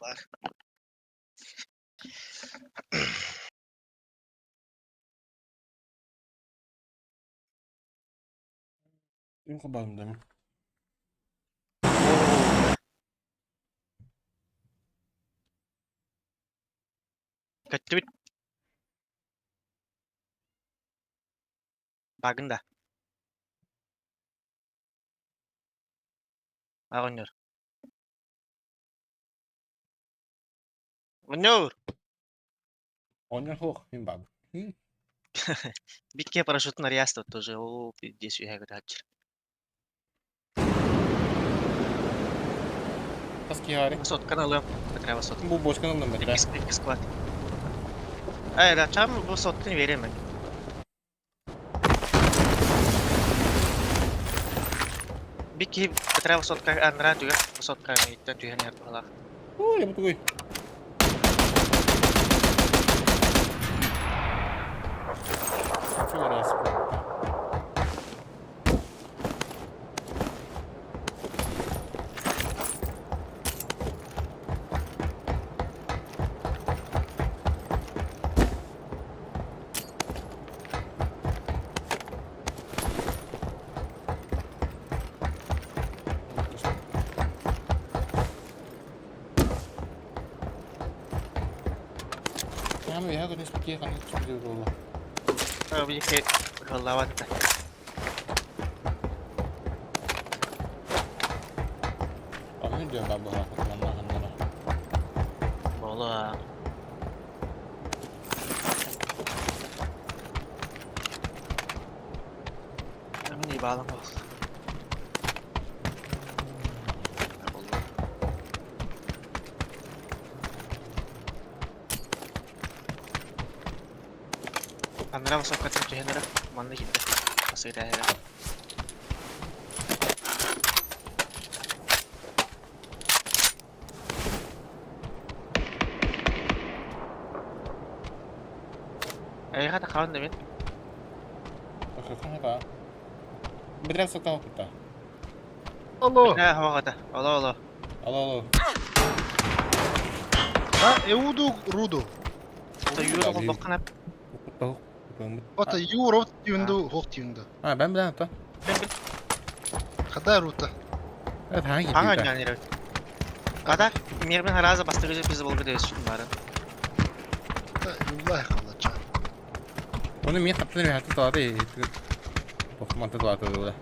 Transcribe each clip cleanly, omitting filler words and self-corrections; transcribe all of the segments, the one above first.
Var. Uyku bandındayım. Kötü bir bakın da. Oynuyor. Oynuyor. Oynar hoch, min bab. Битке парашютный ряст вот тоже. О, здесь я говорю, Kaski hari. Высотка alıyorum. Petre высотка. Bu boş kanalım da biraz. İki squat. Evet, açam bu sotkunu vereyim ben. Biki Petre высотка Andra juga высотка itu tuhan yang kalah. Oh, ya betul gue. Şöyle biraz. Ama ya kan seperti kan seperti itu lah. Oh, biki lawan dah. Kami dia nggak bawa ketenangan mana. Bola. Kami di balang bos. Andra высотка tuhan ada. Mana kita? Masih ada ya. Kata kawan deh, Bakın apa? Biraz sokak kita. Allah. Ya, hawa kata. Allah Allah. Allah Allah. Ha Eudu Rudo. Tuh yürü kok bakın hep. Tahu. Ata Europe yundu hok yundu. Ha ben bilen hatta. Kadar ruta. Evet hangi Hangi bir yani evet. Kata mirmen haraza bastırıcı bizi bulgu diyorsun bari. Yullah kalacak. Onu mi hatta ne hatta daha değil. Toplantı daha da.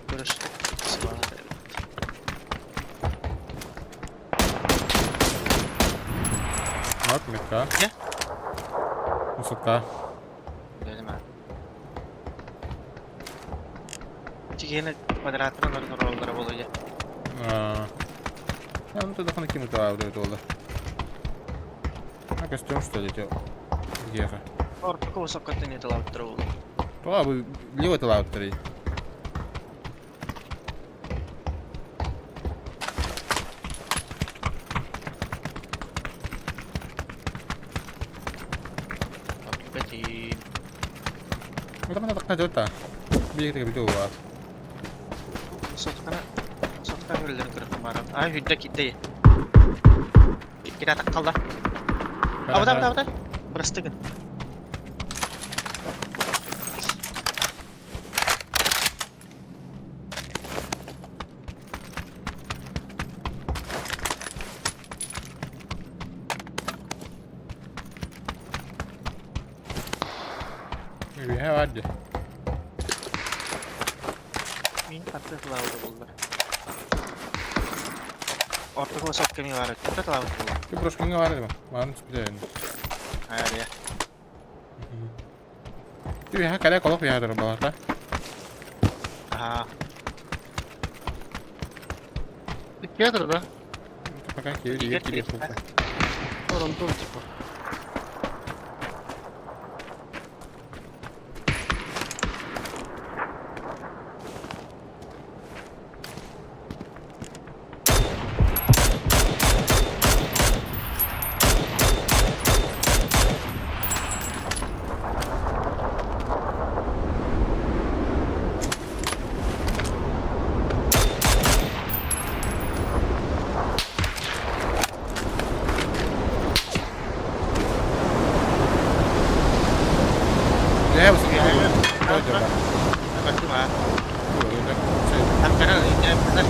Görüştük. Ne yapayım ya? Ne? Musuka. Dedim abi. Yine kvadratın oralara buluyor. Я ну тогда фанки мутал вот это. А костюм что ли это? Где же? Orta sokakta ne talaktır oldu. То бы лево это лаутери. Peki. Это mana tak najota. Biar kita gitu wah. Sokakta öldürün kırık umarım. Ay hüdde gitti. Kita tak kaldı. Apa. Burası gün. Bir he vardı. Min patı kılavuzda buldular. Orta sokakta mı var? Patı kılavuzda buldular. Ты просто не говори, ман спиден. Hayır ya. Ты я когда колоп я дор была, да? Aha. Keder da. Ты пока кири. Oran dur tipo. öyle şey. Tankara yine kadar.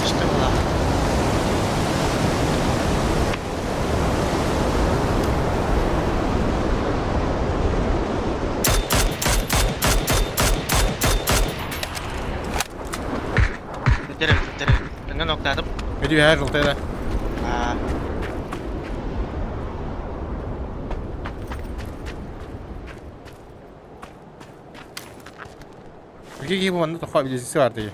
İşte bu lan. Götürelim. Ben nokladım. Bedi bir her noktaya. Aa, İki gibi bunda toka bilecisi vardı ya.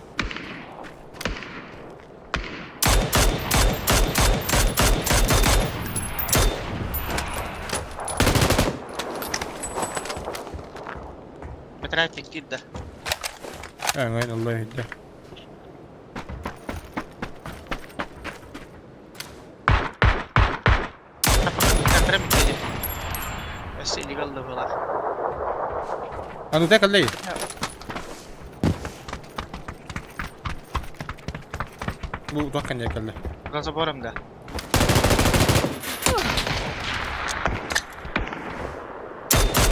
مترافق جدا. Evet Allah yeddi. Kan tram jadi. Masih illegal na pala. Ano teka lay? Bu tokan ya kalle. Bukan sa forum dah.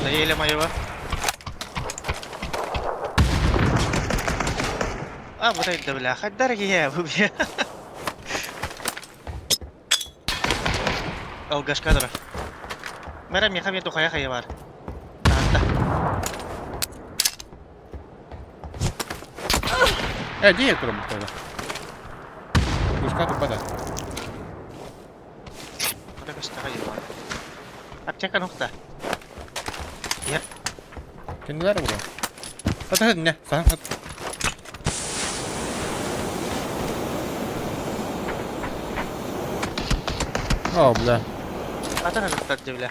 Dahil ilang mayo ba? Ah, buta yung dabla. Kadar kaya bu biya. Oh, gas ka dara. Marami kami to kaya mar. Tanta. Dia turum tela. Buscato pada. Ada gas ka kayo mar. At check nokta. Ya, Kendiler bro. Hadi ne? Sen hadi. Oh bla. ata na nokta dabla.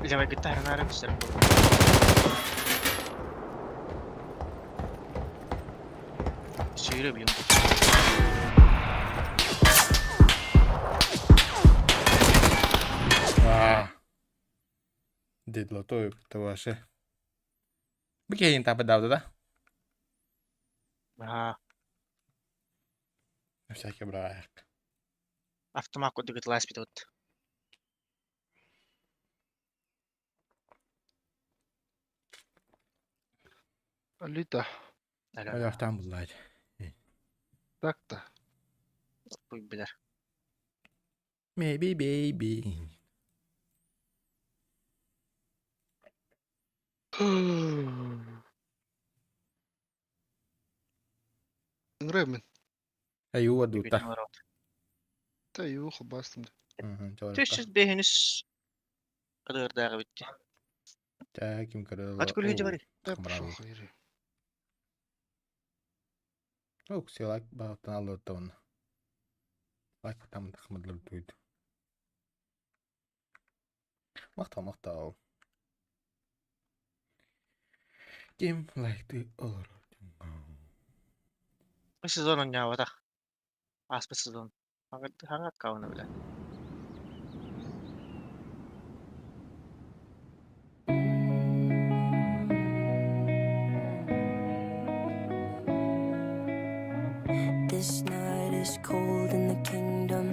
Jangan kita harap besar. Sihir bir yıl. Ah. Didlo to ваше. Bigyan yung tapad daw da. Ah, Всякий брак. автомат код digit last bit. Alita. Hadi haftan bullaydı. Takta. Bu bilir. Maybe baby. Ngrem. Ayuwa duta. Ta yu خباستم. Tüysüz bir henüz kadar daha bitti. Ta kim kadar. Aç kulu hece bari. Ta пошел خيري. Oh, silak bahtan alır tavın. Like tam takmadılar duydu. Makta. Kim like olur. Bu sezonun ya wata. Aspa sezon. Hangat kau na bile. This night is cold in the kingdom.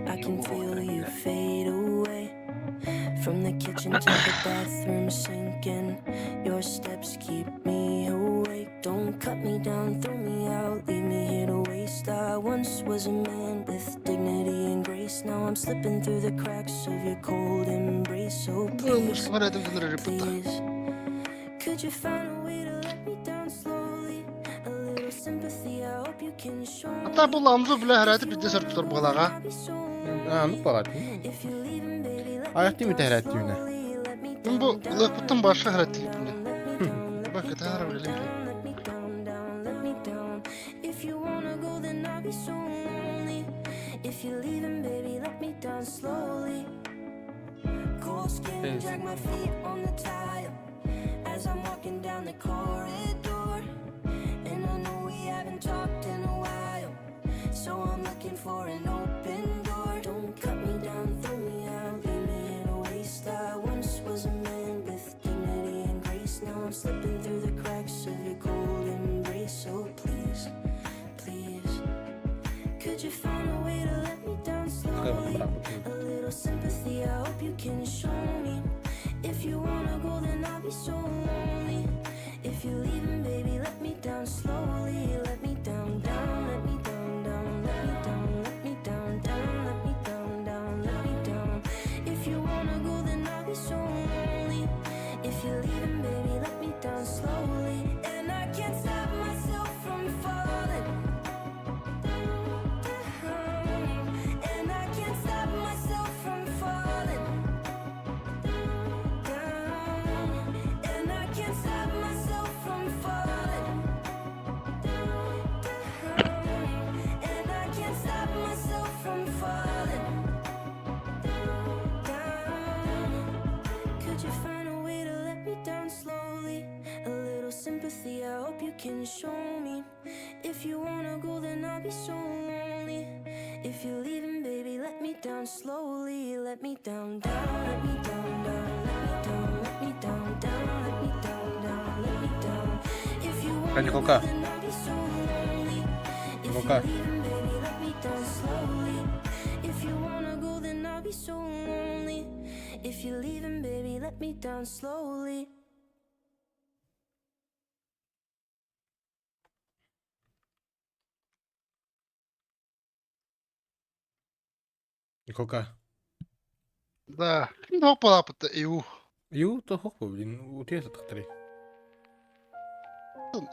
I can feel you fade away. From the kitchen to the bathroom sinking. Your steps keep me awake. Don't cut me down, throw me out, leave me here to waste. I once was a man with dignity and grace. Now I'm slipping through the cracks of your cold embrace. So please, Var edin kadar reputta. please, could you find a way to let me down slowly? A little sympathy, I hope you can show me. Hatta bu lamzu bile herhalde bir de sarıp tutar balağa. Anlık balat. Ayakta mı tehret düğüne? Ben bu reputtan başka herhalde bunu. Bak yeter herhalde öyle. If you wanna go, then I'll be so lonely. If you're leaving, baby, let me down slowly. Cold skin, Yes. drag my feet on the tile as I'm walking down the corridor. And I know we haven't talked in a while, so I'm looking for an open door. Don't cut me down, throw me out, leave me in a waste. I once was a man with dignity and grace. Now I'm slipping through the cracks of your cold embrace. So please, please, could you find a way to let me down slowly? A little sympathy, I hope you can show me. If you wanna go, then I'll be so lonely. If you're leaving, baby, let me down slowly. Let me down, down, let me down, down, let me down, let me down, down, let me down, down, let me down. If you wanna go, then I'll be so lonely. If you're leaving, baby, let me down slowly. And I can't stop myself from falling down. And I can't stop myself from falling down. And I can't stop myself from falling down. And I can't stop myself from falling down. Could you find a way to let me down slowly? A little sympathy, I hope you can show me. If you wanna go, then I'll be so lonely. If you're leaving, baby, let me down slowly. Let me down, down, let me down, down, let me down, let me down, down, let me down, down, let me down. If you wanna Hadi go, Koka. then I'll be so lonely. If Koka. you're leaving, baby, let me down slowly. If you wanna go, then I'll be so lonely. If you're leaving, baby, let me down slowly. Koka. Да. Ну, hoppa EU. Jo, то хохпа, блин, утеса тахтари.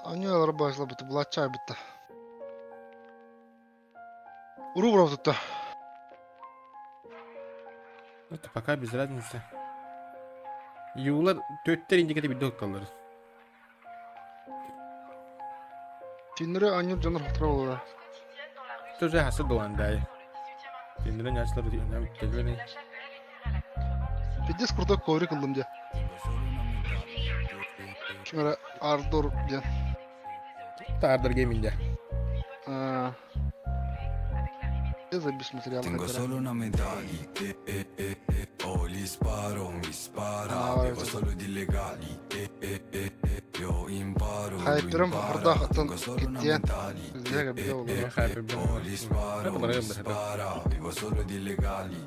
Аньяалар баасла бит булачай бит. Урубров тут. Это пока без разницы. Юлар төттер индикатив bir kalır. Тинре аньяр жанр хатра болду. Тоже хасы doğanday. Kendine yaşları önemli tecrübeni. Пиздец крутой коврик кылдым же. Шуңара ардор ден. Tardır geminde. Я забис материал. Tengo solo una medaglia, oh li sparo, mi spara, avevo solo di legali, io imparo, lui Хайперым impara, хурда хатын tengo solo una киттен. medaglia, Bizlere bir oldu. Ben hayır bir oh li sparo, Hadi bana mi gönder, hadi. spara, avevo solo di legali,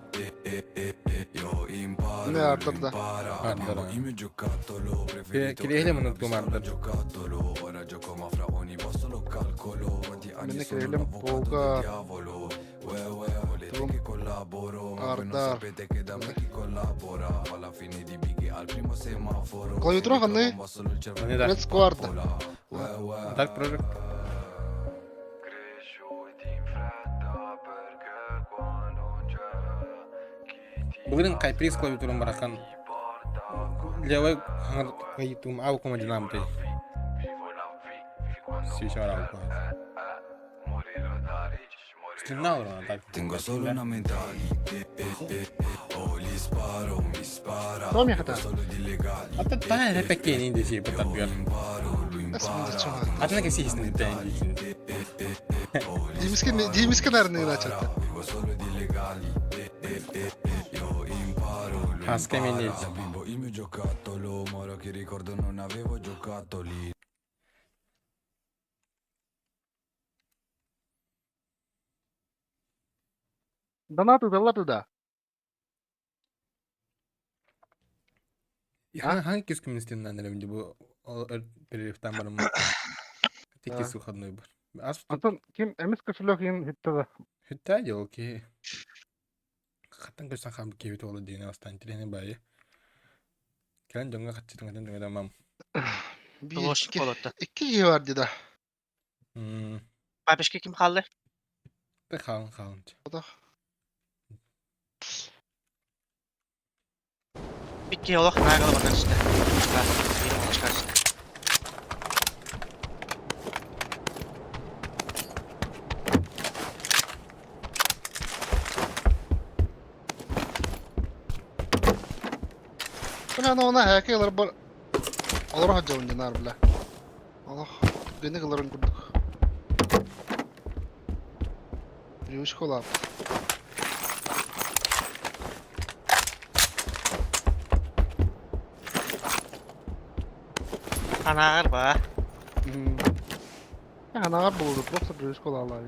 io imparo, Ne lui arttırdı? impara, Arttırdı. avevo il mio giocattolo preferito, Kireyle mi non unuttum solo arttırdı? giocattolo, ora gioco ma fra ogni posto lo calcolo, di anni Beni sono kireyle l'avvocato Boga. del diavolo, volete che collaboro, voi non Ardar. sapete che da me chi collabora, alla fine di Biggie al primo semaforo, Cosa io trovo, ne? bomba solo il cervello Ne der? Red Squad. Dark Project. cresciuti in fretta perché quando c'è chi Bugün kaypris koy turum barakan. porta con Lewa hangar kaytum aw kuma jinam tay. vivo la vita Si shara aw. morirò da rich, morirò Stinna olur ona dark. tengo solo una medaglia, oh li sparo, mi spara, Tamam ya hatta. solo di legali, Hatta tane repek yeni indi şey bu tabi. imparo, lui Nasıl impara, bunu çözer? Atına kesi hissin de indi. Димиске, наверное, начал. vivo solo di legali, io imparo, lui Haske impara, minil. bimbo il mio giocattolo, ma ora che ricordo non avevo giocattoli. Донаты дала туда. Hangi küs komünistin annelim bu перерывтан барым. Tekis выходной бар. Аз Антон, ким эмис кошелек ин хиттада. Хитта жол ки. Хаттан көсөн хам кебит олу дейін астан тирене байы. Келен жоңга катчытың атын жоңга мам. Boşluk oldu. İki iyi var dedi. Babişke kim kaldı? Bir kalın. O da. Bitki yoluk. Nagalı bakın işte. Benim başka işte. Ulan ona hake yıllar var. Olur hacı dinar bile. Allah beni kılarım kurduk. Yumuş kolab. Anağır ba. Ya ne var bulduk yoksa yumuş kolab abi.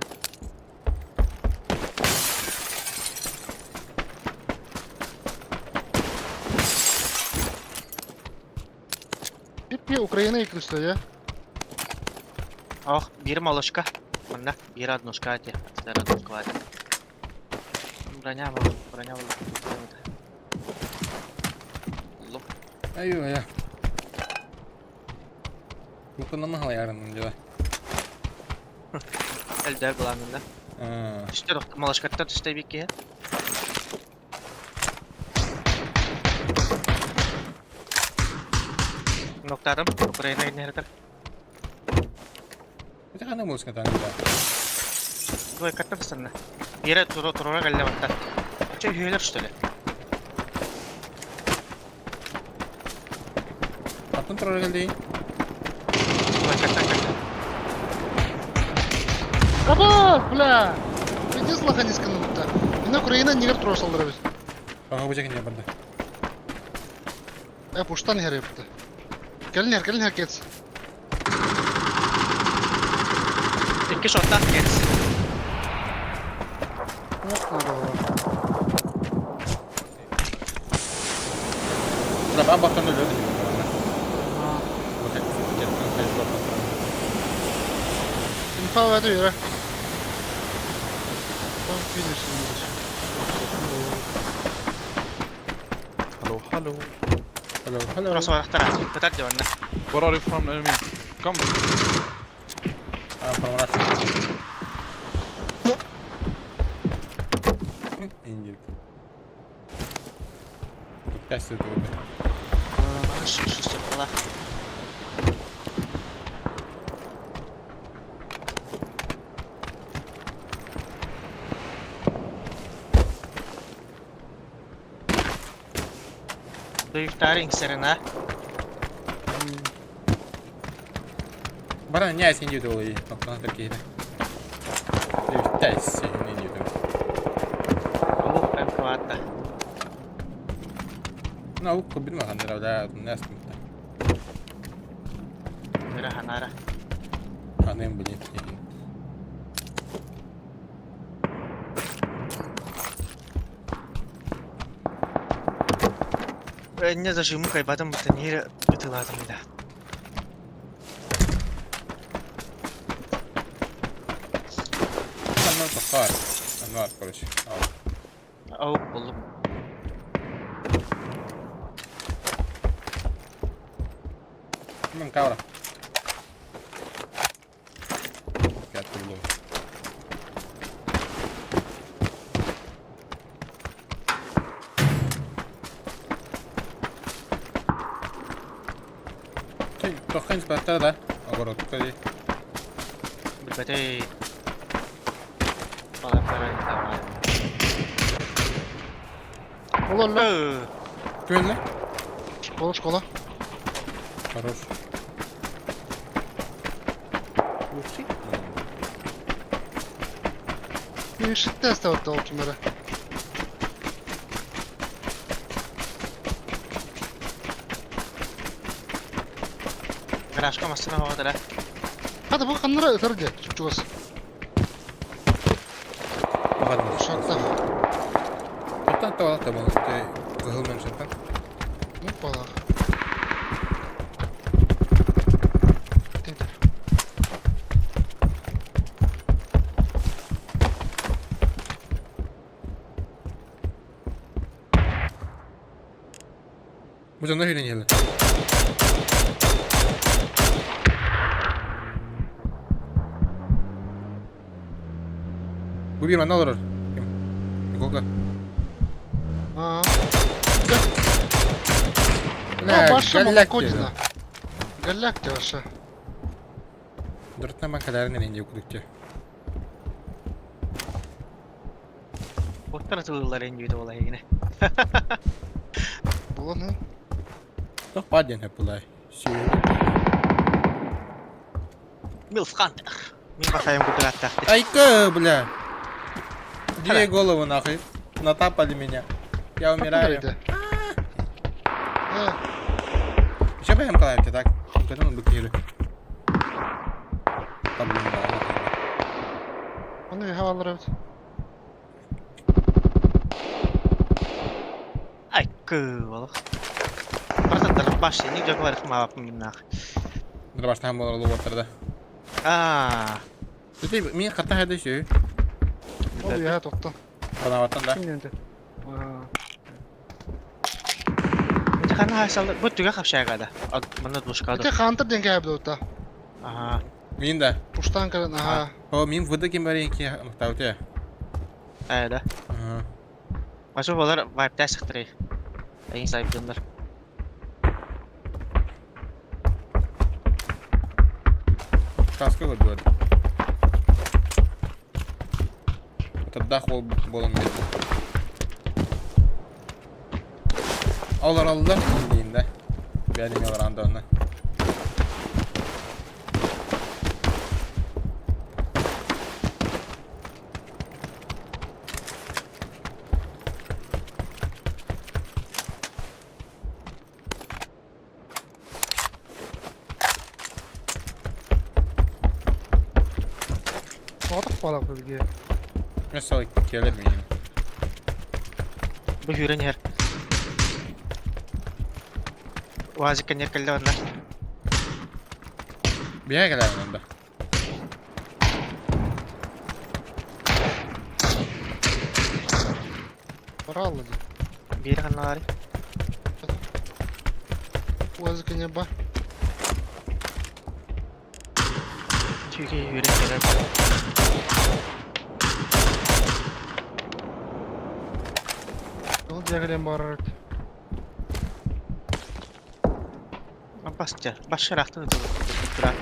Bir Ukrayna yıkılıştı ya. Oh, biri молочка. Мында, бiri однушка эти. Вторая однушка вадит. Броня была. Луп. Ayyo ya. Mukunda mı hala yarın önce? Эльдер главный, Aa, Что, молочка-то ты беги? Noktadım. Ukrayna nerede? bir de kana muska tane ya. Ой, как-то постоянно. Бері тұруға қалды бақта. Че үйелер что ли? Attın troll geldi. Ой, как-то. Кабар, бля! Иди слаха не сканул-то. Мен Украина негер тура салдыра бит. Ага bu çekin yapardı. Пуштан хер yaptı. Gelin her kets. İki şorttan geç. Ulan ben baktan öyle dedim. Bu tek getken Facebook. İnfa verdi yere. Bak bilirsin. Hello, hello. Hello, hello. Burası var ahtara. Betat diyor anne. Where are you from, enemy? Come. Aa, paralar. İngiliz. Kaç sene oldu? Şu falan. Büyüklerin serine. Bana ne sen diyordu olayı? Baktan Türkiye'de. Ters sen ne diyordun? Bu ben kuvvetle. Ne o kubin mi kandır orada? Ne yaptın? Bir hanara. Annem bilir. Ne zajımı kaybadım bu tane bitirladım bir daha. Anlar bakar. Anlar konuş. Avuk buldum. Hemen kavra. Gel kurulu. Toqqa nisbatlar da. Огородка ди. Bir bete. Falan falan tamam. Olur lan. Güvenli. Şkola. Хорош. Bir ışık testi attı altınlara. Garajka masına havada la. Hadi bu kanlara ıtır gel. Çıkçuvası. Bakalım. Uşakta. Toqtan tavalaq taban. Zahılman şarttan. Ne bala. Tintir. Bu canlar hülen geldi. Bu bir bende olur. Kim? Koka. Aa. Ne? Başlama Gallak Kodina. diyor. Gallak diyor aşağı. Dörtten ben kadarını ince okudukça. Botlar atılırlar en büyüğü olay yine. Bu ne? Doch badyan hep bulay. Milf Hunter. Min basayım kuduratta. Айка, бля. Две головы нахуй. Натапали меня. Я умираю. Nerede? Еще поем коллайки, так? Когда он быкири. Там, блин, да. Onu bir havalar evet. Ay kıvalık. Barıdır başlayın. Ne var kıma bakım minnak. Bir başta hem olur ortada. Aa. Dedi mi kata hadi şu. O bir ya toktan. Bana vatan da. Kim yendi? Ini kan hasil bu juga kapsaya kada. Mana dus Bir kada. tek Hunter denge abi de Aha. Min de. Uçtan kalan aha. O min vurdu kim bari ki muhtavti ya. Ada. Aha. Masuk bolar wipe test sıktırı. Ayın sahip döndür. Kaskı var böyle. Taddah bolun dedi. Aldılar indiğinde. Benim yalar anda ondan. Soğuduk balak bölgeye. Mesela kelim yani. Bu yürün yer. Wazik kan yer kelle onlar. Bir yere gelen onda. Para aldı. Bir kan var. Uazıkın var. Çünkü yürün yer. Yolu diğerlerin var evet. Basca. Başka raktın da bırakın.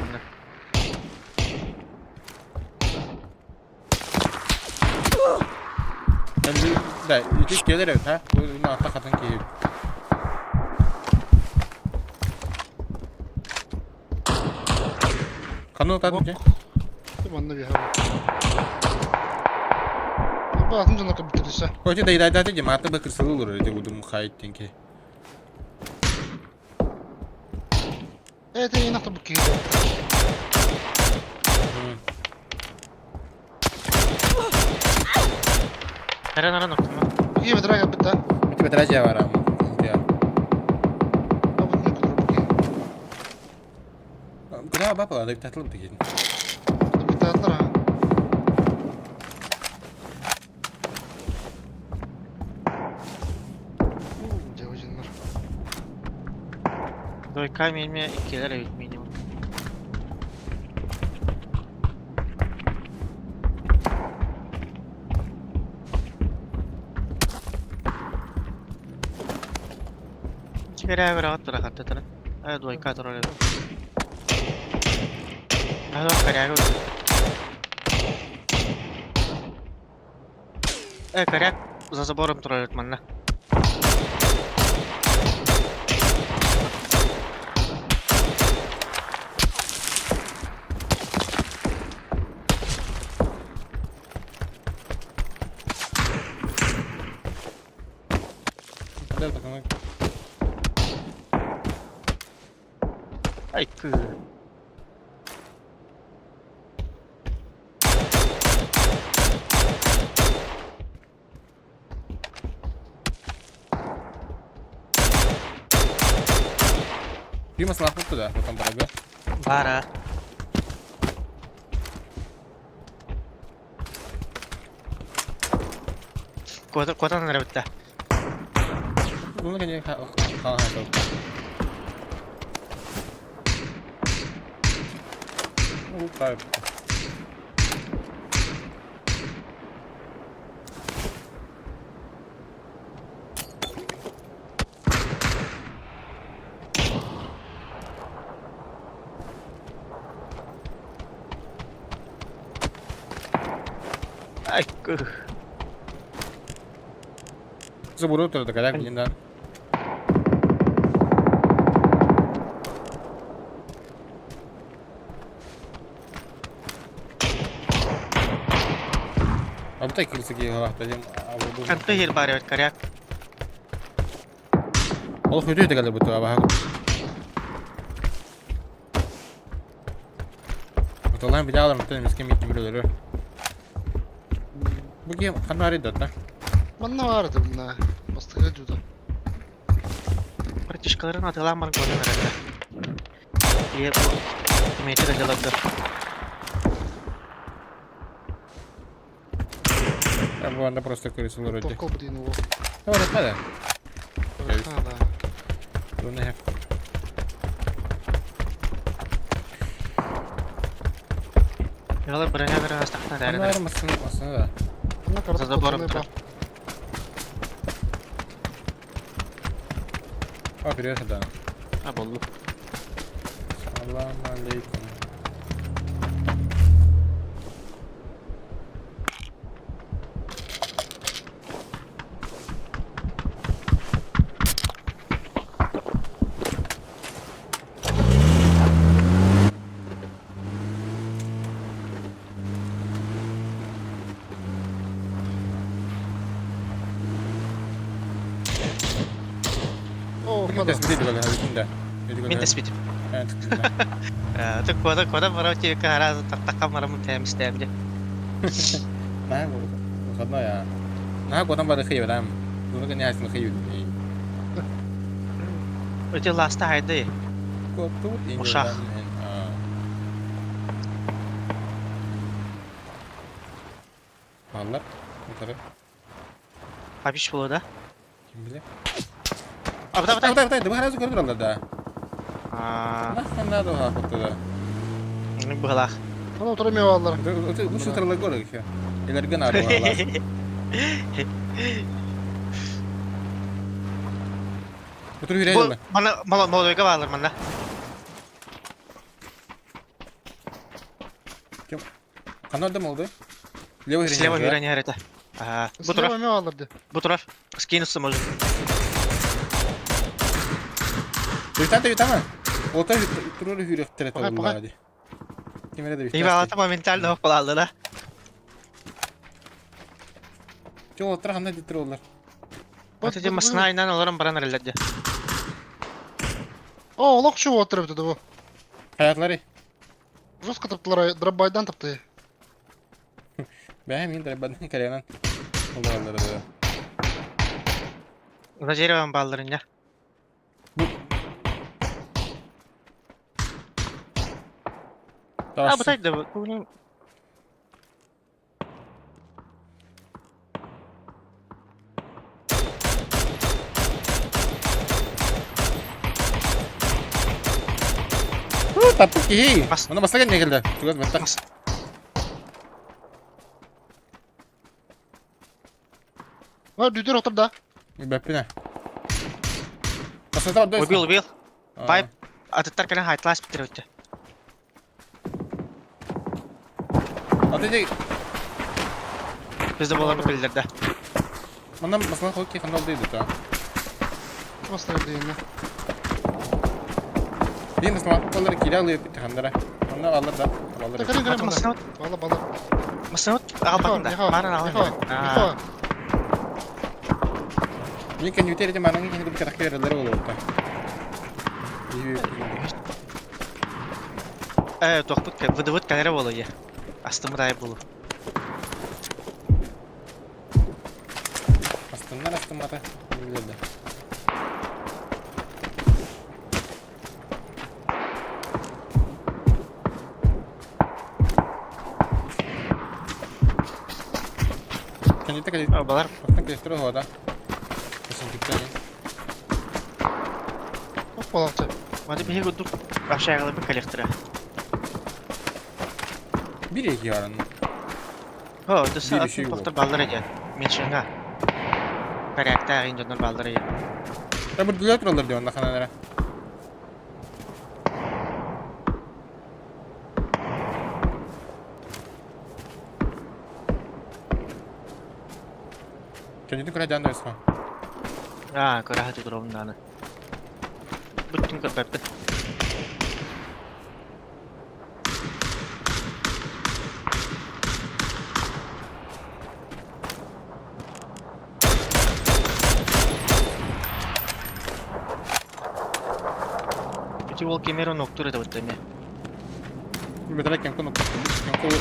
Şimdi de iki gelir evet ha. Bu yine altta kadın ki. Kanı kadın ki. Bir banda bir hava. Bu atın canına bitirirse. Koca da ileride de cemaate bakırsalı olur öyle bu durum kayıttın ki. Evet iyi nakta bu kıyıda. Neren nokta mı? İyi bir drag bitti. Bir bedraja var ama. Ya. Ama ne kadar bu kıyı. Kura apa ada bir tatlı mı dikin? Bir tatlar ha. Cevacınlar. Doykay minimum 2'ler evet minimum. Kira rahat rahat tetra. Ayo doykay torole. Ayo karya. Karya za zaborem torole manna. Gel bakalım. Ay kı. Bir masalah bu da bakalım beraber. Bara. Kota nere bitti? Bunu kayaknya kalah atau. Tabii. Ay kı. Seburu terus kayak gini dan. Orta ikilisi ki halakta hem Kanka her bari evet karyak. Ol kötü de geldi bu tuğa bak. Otolan bir daha alırım tutar miskin bitti bir olur. Bu ki kanarı da. Bana vardı bunlar. Bastığı juda. Bratишkaların atılan bana golden herhalde. Diye bu temeyti de galadı. Ya bu anda просто kırısılır öyle. Токол, блин, его. Ne var etmedi? Evet. А, да. Bunu hep. Yalar birine göre astakta Kanarı derler. mısın aslında da. Ну, короче, За забором пацаны, трап. O bir yasa da. Ha bollu. Selamun aleyküm. О, Bugün падал. tespit ediyorlar hadi de. Min tespitim. Evet. Tık koda bara ki haraz takkan bara mun temiz temde. Nah, kadına ya. Nah, gua tambah kıyıyor lan. Bunu kan nihayet kıyıyor. Öte lasta haydi. Gua tuh tinggal. Usah. Mallar. Yukarı. Habiş bulu da. Kim bilir? Abi tabi tabi. Tabii. Bu harus yukarı duralım da. Aa, Nah, kan ada ha foto da. ini bala. Bana oturamıyorlar. Bu şu tarafa gol ya. İlergen arı var. Otur yürüyelim Bu mi? bana molga bağlar bana. Kanal da mı oldu? Leva yürüyelim. Слева мира не harita. Aa, bu taraf. Oturamıyorlar de. Bu taraf. Скинуться может. Tamam. Otur durur yürüyüp teret Bakay, oldu bakay. hadi. Kimere de bir İyi bağlantı momental da hopladı da. Çok otur hamda ditir oldular. Ötece masına aynen olarak bana nereledi. О, лох чего отрыв dedi bu. Hayatları. Жестко тапtılar, дробайдан taptı. Ben hem de ben karayan. Oldular da. За деревом балларын ya. Tamam. Ha bu taydı bu. Bunun Tapık ki. Bas. Ona basa gelmeye geldi. Tugat basta. Bas. Var düdür otur da. Bepine. Basa tamam. убил. Пайп. Atıtlar kena high class bitir ötü. Atıcı. Bizde bolanı bildirdi. Ondan basına koy ki kanal değildi ta. Bastılar diyeyim. Bir basına kolları kira alıyor bir tahanlara. Onlar alır da. Alır. Kırın kırın Atı masına bana. Valla bana. masına al bakın da. Bana al. Miho. Ini kan yuti aja mana ini kita kira kira olur ta. Evet, doktuk ki vıdıvıt kalere bolu ya. Astımı dayı bulu. Aslında mata. Bilirdi. Kan kita kali. Abalar. Bakın kestro hoda. Kesin gitti. Hop balıkçı. Hadi bir guduk. Aşağıya bir kolektöre. Bir iki yarın. Ho, Bir dısı şey atın yok. doktor balları ya. Menşenga. Karakter ayın canlar balları ya. Ya bu duyar olur diyor onda kanallara. Kendini kuracaksın da Osman. Aa, kura hadi durum nana. Bütün kırpepti. Ти ол кемеро ноктур да өттеме. Betul yang kono. Yang kono.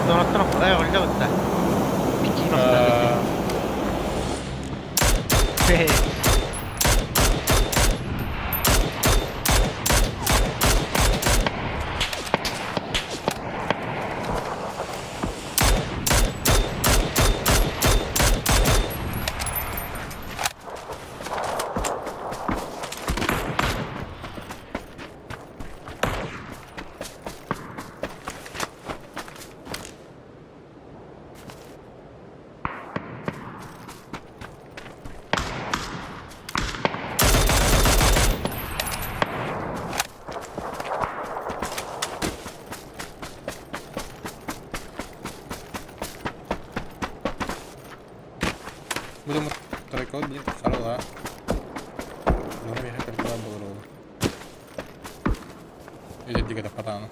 Donattan olay oldu ötte. Peki nokta. Belum terrekod dia salah. Belum ya kan kalau baru. Ini juga dapat tangan.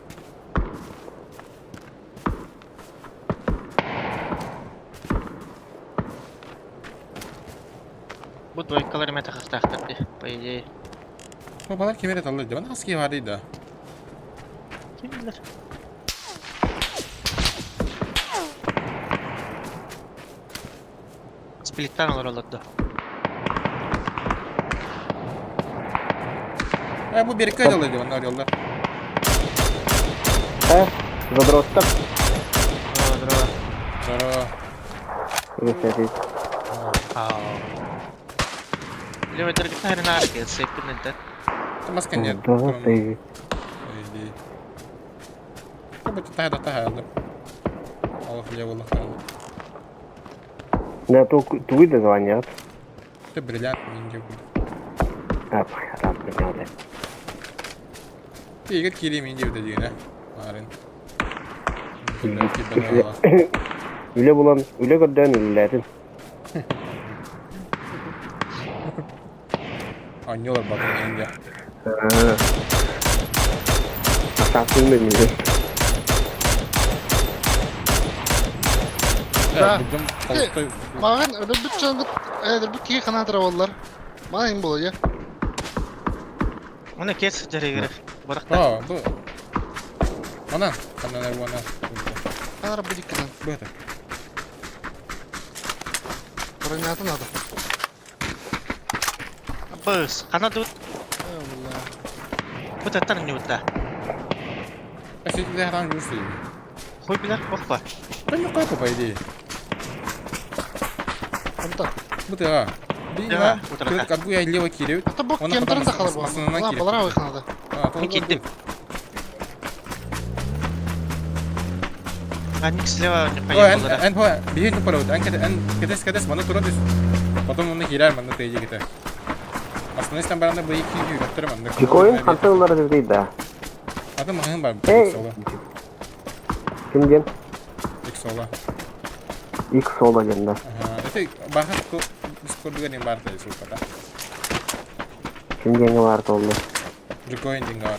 Bu двойкалар мета хастахтар ди, по идее. Ну, балар кемере талды. Бана аски var idi. Kim bilir? Split'ten olur olurdu. Bu bir kaydı alıyordu onlar yolda. Задротта. Здорово. Sonra Висетить. Левый торгит, наверное, на арке, сейф нет. Mas kan ya. Да, ты. Jadi. Coba kita ada. Allah ya Allah. Да, твой звонят. Это бриллиант ninja. А, рад принял, да. Iya kiri ninja udah juga kemarin. Öyle bulan, öyle gördüğün üllerin. Oynuyorlar bakın ninja. Asasın benim. Да. Bizim koltukta Mağın öyle bir çangıt. Eğer bir kiyi kanadır oğullar. Mağın bu ya. Onu kes jere gerek. Bırak da. Aa bu. Mana? Mana ne bu ana? Kanar bir dikkaten. Bu da. Bırakın adı. Bus, kana tut. Eyvallah. Bu da tanın yutta. Pasti dia orang Rusi. Koy bilir, bak var. Ben yok apa ini? Anta. Bu da. Ya, bu Dia tarafa. kan gue yang lewat kiri. Ata bok Ona kemterin de kadar kalır bu. aslında Ulan kiri. balara bakın adı. Ah, Ben gittim. Ben ilk silahı Oh, kayak olarak. and bihin tu perut. And kedes mana turun dis. Потом onu girer mana teyze gider. Aslında İslam baranda bu iki götürür mana. Чикоин хантылары değil de. Adı mıhın var. Hey. Kimden? İlk sola. X sola gönde. Itu bahas kok Discord juga nih bar tadi suka tak. Kimden var oldu? Jokoin tinggal.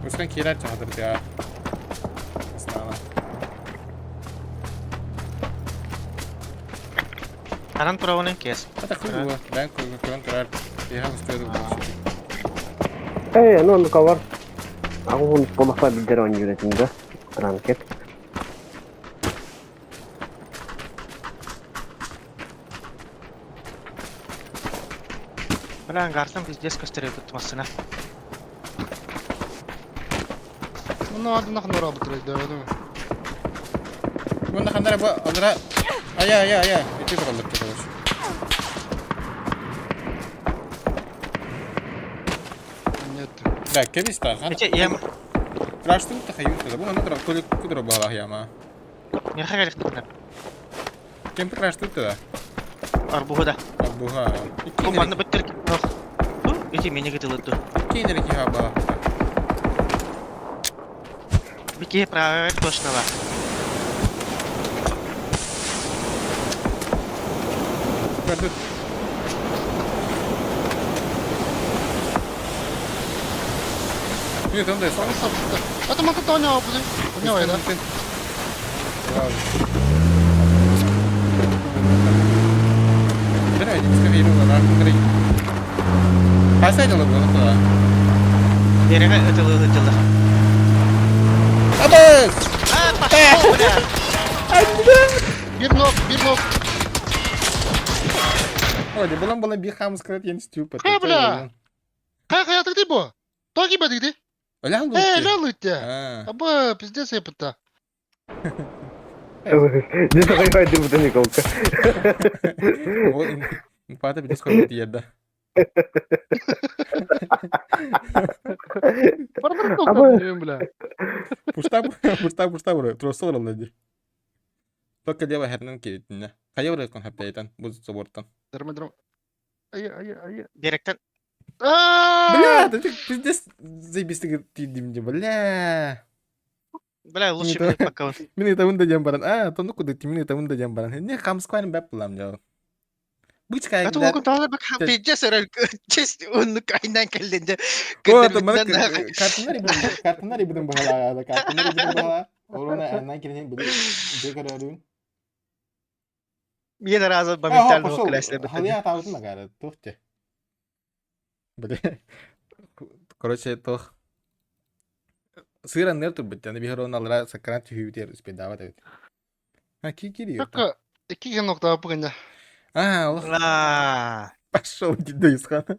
Sekarang kira cahadır ya. Aslında. Kanan turavının kes. Kata kedua, dan kurang terar. Dia harus terus. Ne onu kavar. Aku pun polasa bilir oyun yönetiminde. Ranket. Ulan garsan pizdes gösteriyor tutmasına. Bunun adına kadar abutlaydı öyle mi? Bunda kan bu adra. Ayah. Itu kalau terus. Anlattım. Da, kebis tak kan? Peki yem Crash tuh takhayul tuh. Bu mana terus kudu balah ya mah. nereye gerektiğinden. Kim crash tuh tuh. Arbuhu da. Abuha. Bu mandı bitir. Yok. Bu iki мені гидылыды. Кейнері ки хаба. Бики правая точно бар. Gördük. Нет, он дэс. Это мотото у него, подожди. У него, да? Bener aja bisa hidup orang kering. Pas aja lo buat apa? Берега гыдылы. Abis! Пошел, бля! Bir nok. Oh, dia belum bir ham skrat yang stupid. He, bля! Как я тогда был? Токи бы тогда? Оля, он Лял тебя. А, Аба, пиздец я пыта. Не закрывай ты будто николка. Пата без сколько еда. Бля. Пушта bro, terus solo lagi. Только делай хернен киритне. Кая udah kon hapetan, buat sobortan. Драма. Ай. Беректен Бля, ты пиздец заебистый тидим, бля. бля лучше бери пока он. Mini tahun dah jambaran. Tonton kudu mini tahun dah jambaran. Ini kamu sekolah bab pulang jauh. Bukan kayak Atu ko tawag bak pidya sir. Just un kainan kalenda. oh, teman kartuna ribut bahala. Orang nak kira beli jaga darun. Мне раза моментально пошел. классно. Я tahu tuh nggak tuh ceh. Beli. Короче, tuh. Sekarang nih tuh betul. Nih biar orang lara sekarang tuh hidup sepeda apa tuh. Kiri. Как iki нокта апыганда. Allah. Ла. Пошел, деда из хана.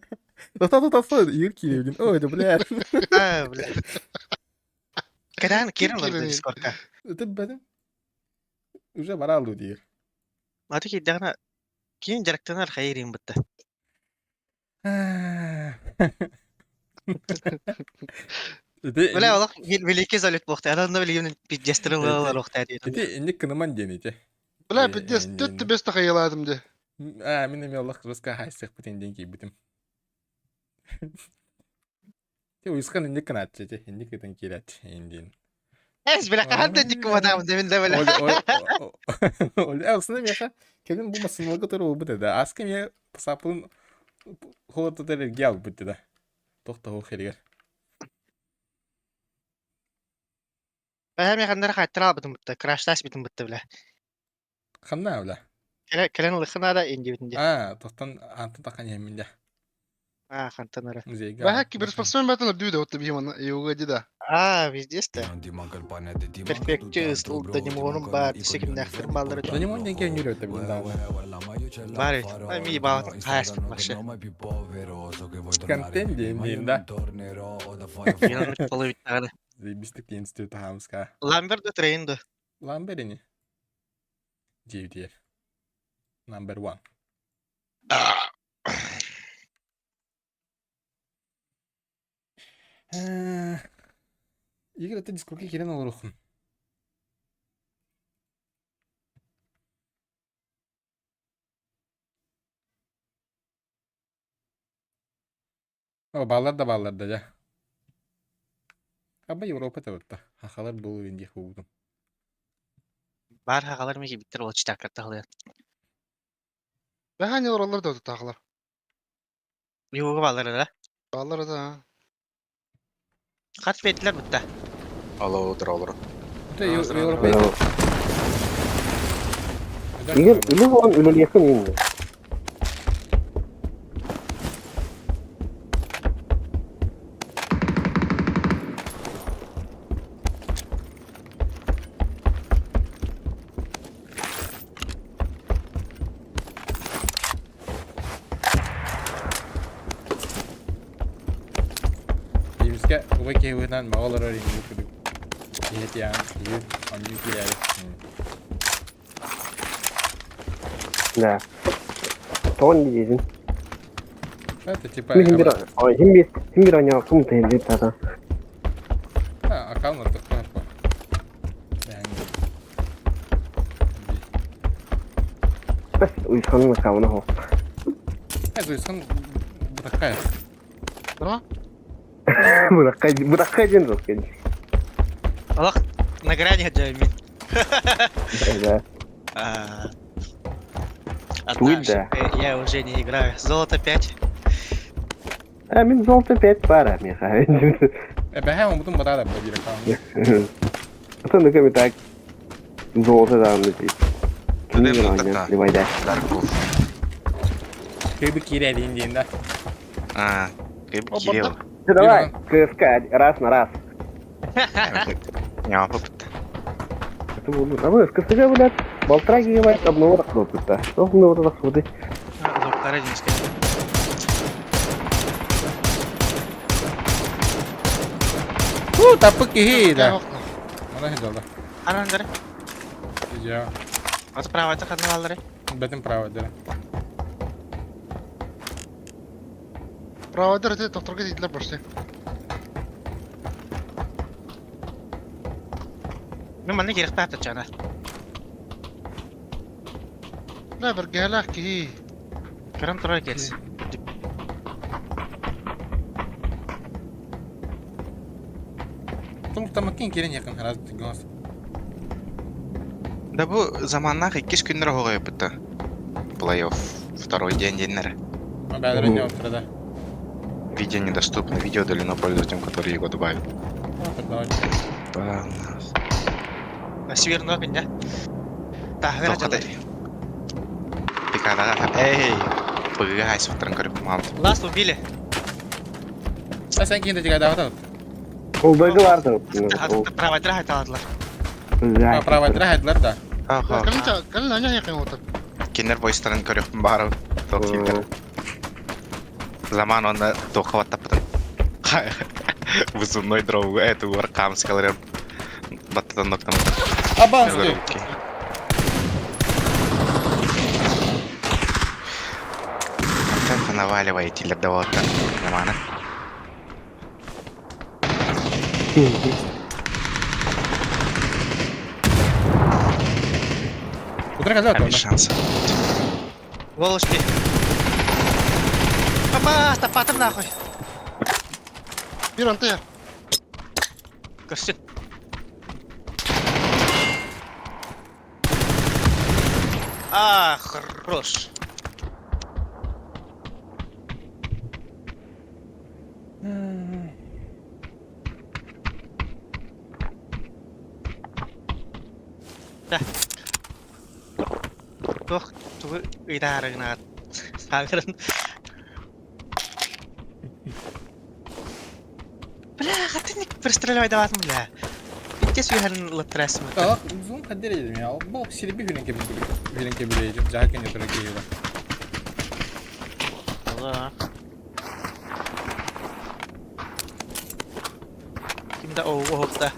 Та-та-та-та, Юрки, блин. Ой, да, блядь. Бля. Когда Кирилл на дискорда. Это, блин. Уже пора люди. А ты кидана. Кин директор хайрин битте. Бля, Allah великий залет бохта. Адан билген пидестреллар бохта диyor. Это не канаман денег. Бля, пиздец, ты без тахаяладым де. Мен эми Аллах рызка хайсык бутен деньги бутем. Те уйскан инде канатчы, инде кетен келет, индин. Эс бля, каханда дикку мадам деминде бля. Ol aslında ya kendin bu masınlığı götürü bu dedi. Askım ya sapın hoğda der gel bu dedi. Tohta ho xeriger. Ben yakınlara kayıttıra almadım bitti. Crash'taş bitim bitti bile. Xanna öyle. Kelen ılıkına da ince bitince. Tohtan antın takan yeminde. Kantan öyle. Müziğe Бля, киберспортсмен бәтін дүйді, отты бейман, еуға деді. Везде сте. Перфекті ұстылды немоғының бар, тесекін нәқтір балдары. Да не можно деньги не рёт, блин, да. Бары, ми бағытын қаяспын бақшы. Контент дейін, да. Yanlık balı bitti. Zaybistik институт хамска. Ламберді трейнді. Ламберини. Девдер. Number 1. Егер это дискурки керен olur okun. O bağlar da ya. Ama Avrupa tarafta. Hakalar dolu indi hudum. Бар хағалар меге биттір ол читаккатта қалыян. Бәхән елоралар да тағылар. Юғы балары да. Балар да. Қат беттілер бітті. Это Европа. Егер өлі болған өлі yakın енді. Неміске ұбай кеуінен мағалар өрейін өкілік. Ет яң, ет, анju келері. Да. Тоған не дейсің? Это типа... Химбир аня кумта енді тата. Аккаунт это папа. Бәс ұйысқанның аккауны хо. Это уйсан такая. Tamam. Budak kajian terus kan. Allah, награни Джейми. Да. Твит, да. Я уже не играю. Золото 5. Min zolta pet para minha cara. Ben hemen bunu bana da böyle kalmış. Aslında kami tak zolta da anladı. Kimi Önemli oynuyor? hatta. Divide. Darkov. Kıyı kiri elinde. А, как бы О, Кирилл. Давай, КСК раз на раз. Няма опыта. Это было. А вы в КСК, блядь, болтраги бывает одного опыта. Что в него так вот? Доктор Одинский. Tapık ki Gel da. bak. Mana hidalda. Аран дары. Ya, Вот право это каналдары. betim prava dere. Проводер эти докторга дейділер почти. Мен мана керек тапты жана. لا برجع كي Көрөм турар келс. Тому тамакин келен yakın раз тигас. Да бу заманнах 2 күннәр һогай опыта. Плей-офф. Второй день деннәре. Бәдерен не отырда. Видео недоступно. Видео удалено пользователям, которые его добавят. Северный огонь, да? Так, Тоқтай. Пикадага. Эй! Пыгай, смотрим, как команда. Ласт убили. Sen kendi de davada. Oldaydı vardı. Проводера айталадылар. Prava dere haydılar da. Ага. قال لنا يقين وطن Кинер бойстарын көрөкпүн баары. Толкиндер. Заман оны тоқават таппадым. Вызывной дроу. Это уаркам скаларен. Баттан ноктам. Abanski. Темпо наваливаете для того-то. Нормально. Kudra kazat Там onda. есть шанс. Волошки. Папа, топатым нахуй. بير انت يا Көрсет. Хорош. Да. Тох, тугу ыйдарыгына сагырын. Бля, хатыник пристреливай даватым, бля. Иттес үйхарын лыттырасым. Так, uzun kadir edelim ya. Bu silbi hülen kebileydim. Jahaken yatıra geliyor. Allah. Kimde o hopta.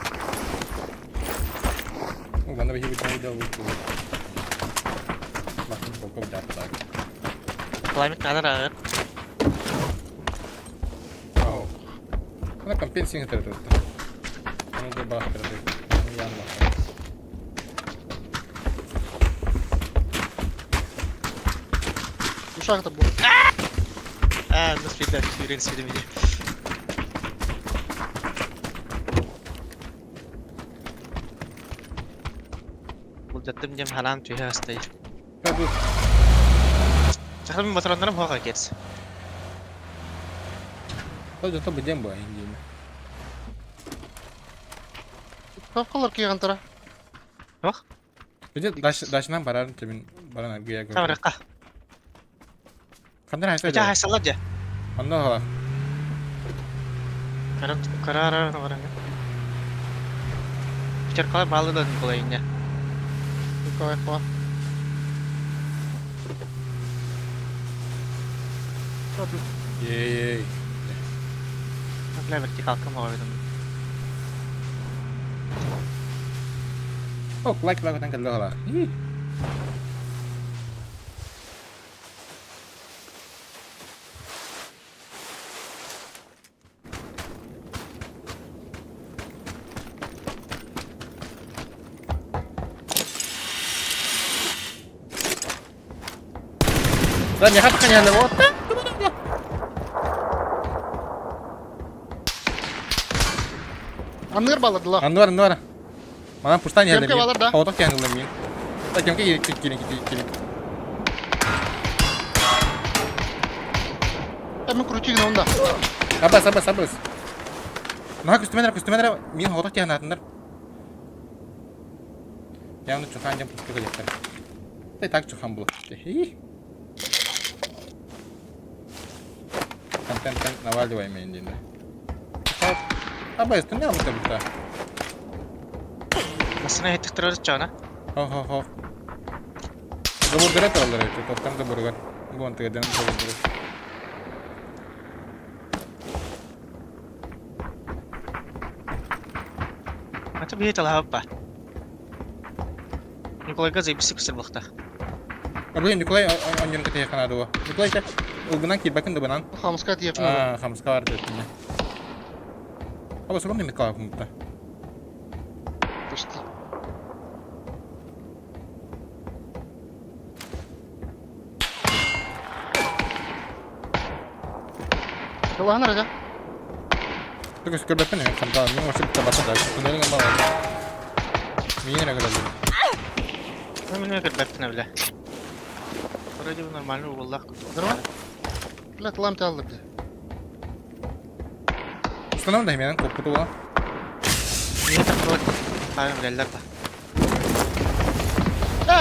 Bana bir hibit de oldu. Bakın kokop yaptılar. Climate kadar ağır. Wow. Bana kampensin hatırladı. Onu da baktırdı. Yan baktı. وشاك تبو الناس في الله يورين سيدي ميدي. Buldattım cem halam tüyü hastayı. Hadi. Çakal bir motorlarım hoğa gets. Hadi tabi dem bu engin. كيف قلر كي غنترى Hoq? Bir de daşından bararın temin baran argaya göre. Tamam rıqqa. Kandan haysa. Öca haysallar ja. Ondan hala. Karar var. Biçer kalar bağlı da kolayın ya. كيف اخوا Yey. Bakla vertikal kama oynadım. Oh, like kan kalau hala. Lan ya kan yang lewat. Anır baladı la. Andı var. Bana puştan geldi. Kemke bağlar da. Odak geldi lan benim. Da kemke geri. Hemen kurucu onda. Sabas. Nah küstüme dere. Min odak geldi atınlar. Yandı çokan jam puştu gelecekler. Tak çokan bulu. Ten naval diway main din. Sabas ne yaptı bu da? Nasıl ne ettiktirir çağına? Ho. Zabur direkt alırlar işte. Toptan zabur var. Bu antı geden zabur. Mata bir talah apa? Nikolay gazı bir sıkıştır vakta. Abi Nikolay onjun keteye kana do. Nikolay ta ulgunan ki bakın da banan. Hamska diyefin oğlum. Hamska var dedi. Ama sorun değil kalak mutta. Почти. Kılağın araca. Tuh sekedar apa nih? Sampai ini masih bisa baca dari sebenarnya nggak mau. Ini nggak ada. Ben bilmiyorum ki ben bile. Orada bu normal mi vallahi. Здорово. Бля, ламп aldı bir de. Sekarang udah hemen kopi tuh. Niye takılır? Hayır bileler de.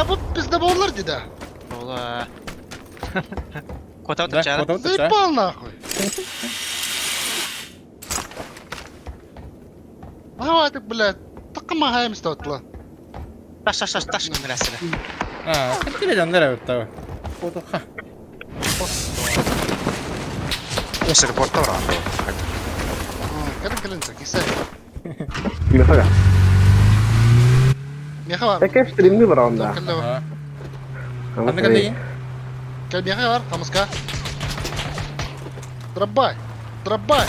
Bu bizde boğulur dedi. Ola. Kota Да, otur kota tuh. Заебал нахуй. Хаватик, блядь. Takıma hayım istat lan. Taş mesela. Ah, kan tidak jangan ada tahu. Foto ha. Ese porta var. Kadın kılınca gitse. Mesela. Miyaha var. Tek streamli var onda. Kelle var. Ah. Anda kan dia? Gel miyaha var. Kamuska. Drabay.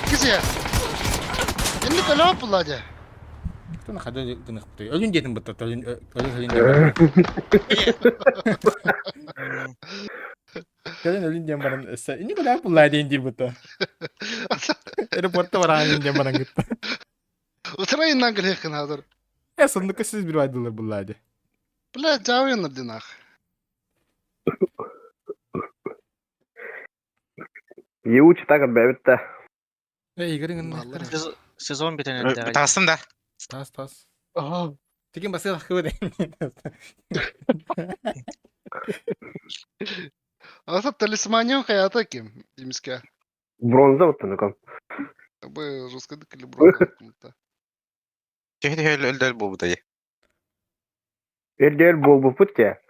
Kisiye. Şimdi kelle var pullaca. Itu nak ada kena kopi. Ölün jetin betul. Ölün. Kalian ölün jam barang. Ini kau dah pulai dia injil betul. Ada porta orang jam barang gitu. Utrayından gel yakın hazır. Ya sonunda siz bir aydılar pulai dia. Bля, cevap yanırdı nah. Yuç takır be bitti. Игорь ingin. Vallahi. Sezon bitene de. Bitasın da. Tas. Aha. Tikin pasti lah kau deh. Asa talismanyon hayata kim? Imska. Bronza bitti nukum. Bu russkadık или bronza. Kehdi öldür bu budayı. Erdel bol bu bitti.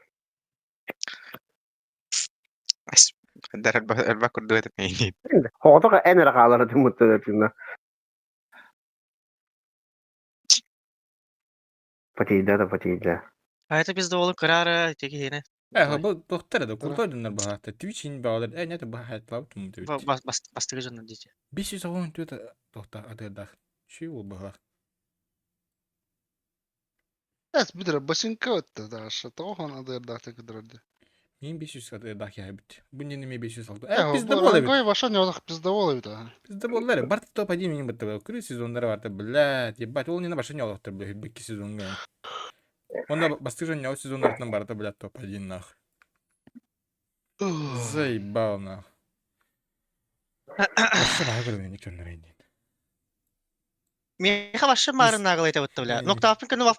Der elbak dua ini. Hoğda en rakaları tümütte tümütte. Fatih'de. Hayata bizde oğlum karara teki yine. Bu doktor da kurtar döner bu hatta. Twitch'in bağlar. Ne de bu hatta bu tüm Twitch. Bastırı canını diyece. Bir şey savun diyor da doktor adı da. Şey bu bağlar. Es bir de başın kağıttı da aşağı. Toğan adı da tekrar. 1500 adı da ya bit. Bunun yine 500 aldı. Ya Bizde bu bu olabilir. rangoy başa ne olacak bizde olabilir ha. Bizde bu olabilir. Bart top hadi benim bitti. Kuru sezonları vardı. Blad. Yebat onun yine başa ne olacaktır böyle bir iki sezon gene. Onda bastırın ya sezonlarından barda blad top hadi nah. Заебал нах. Şuraya görmeyin körler indi. Miha başa marın nağıl ete bitti bile. Nokta apın kanı vaf.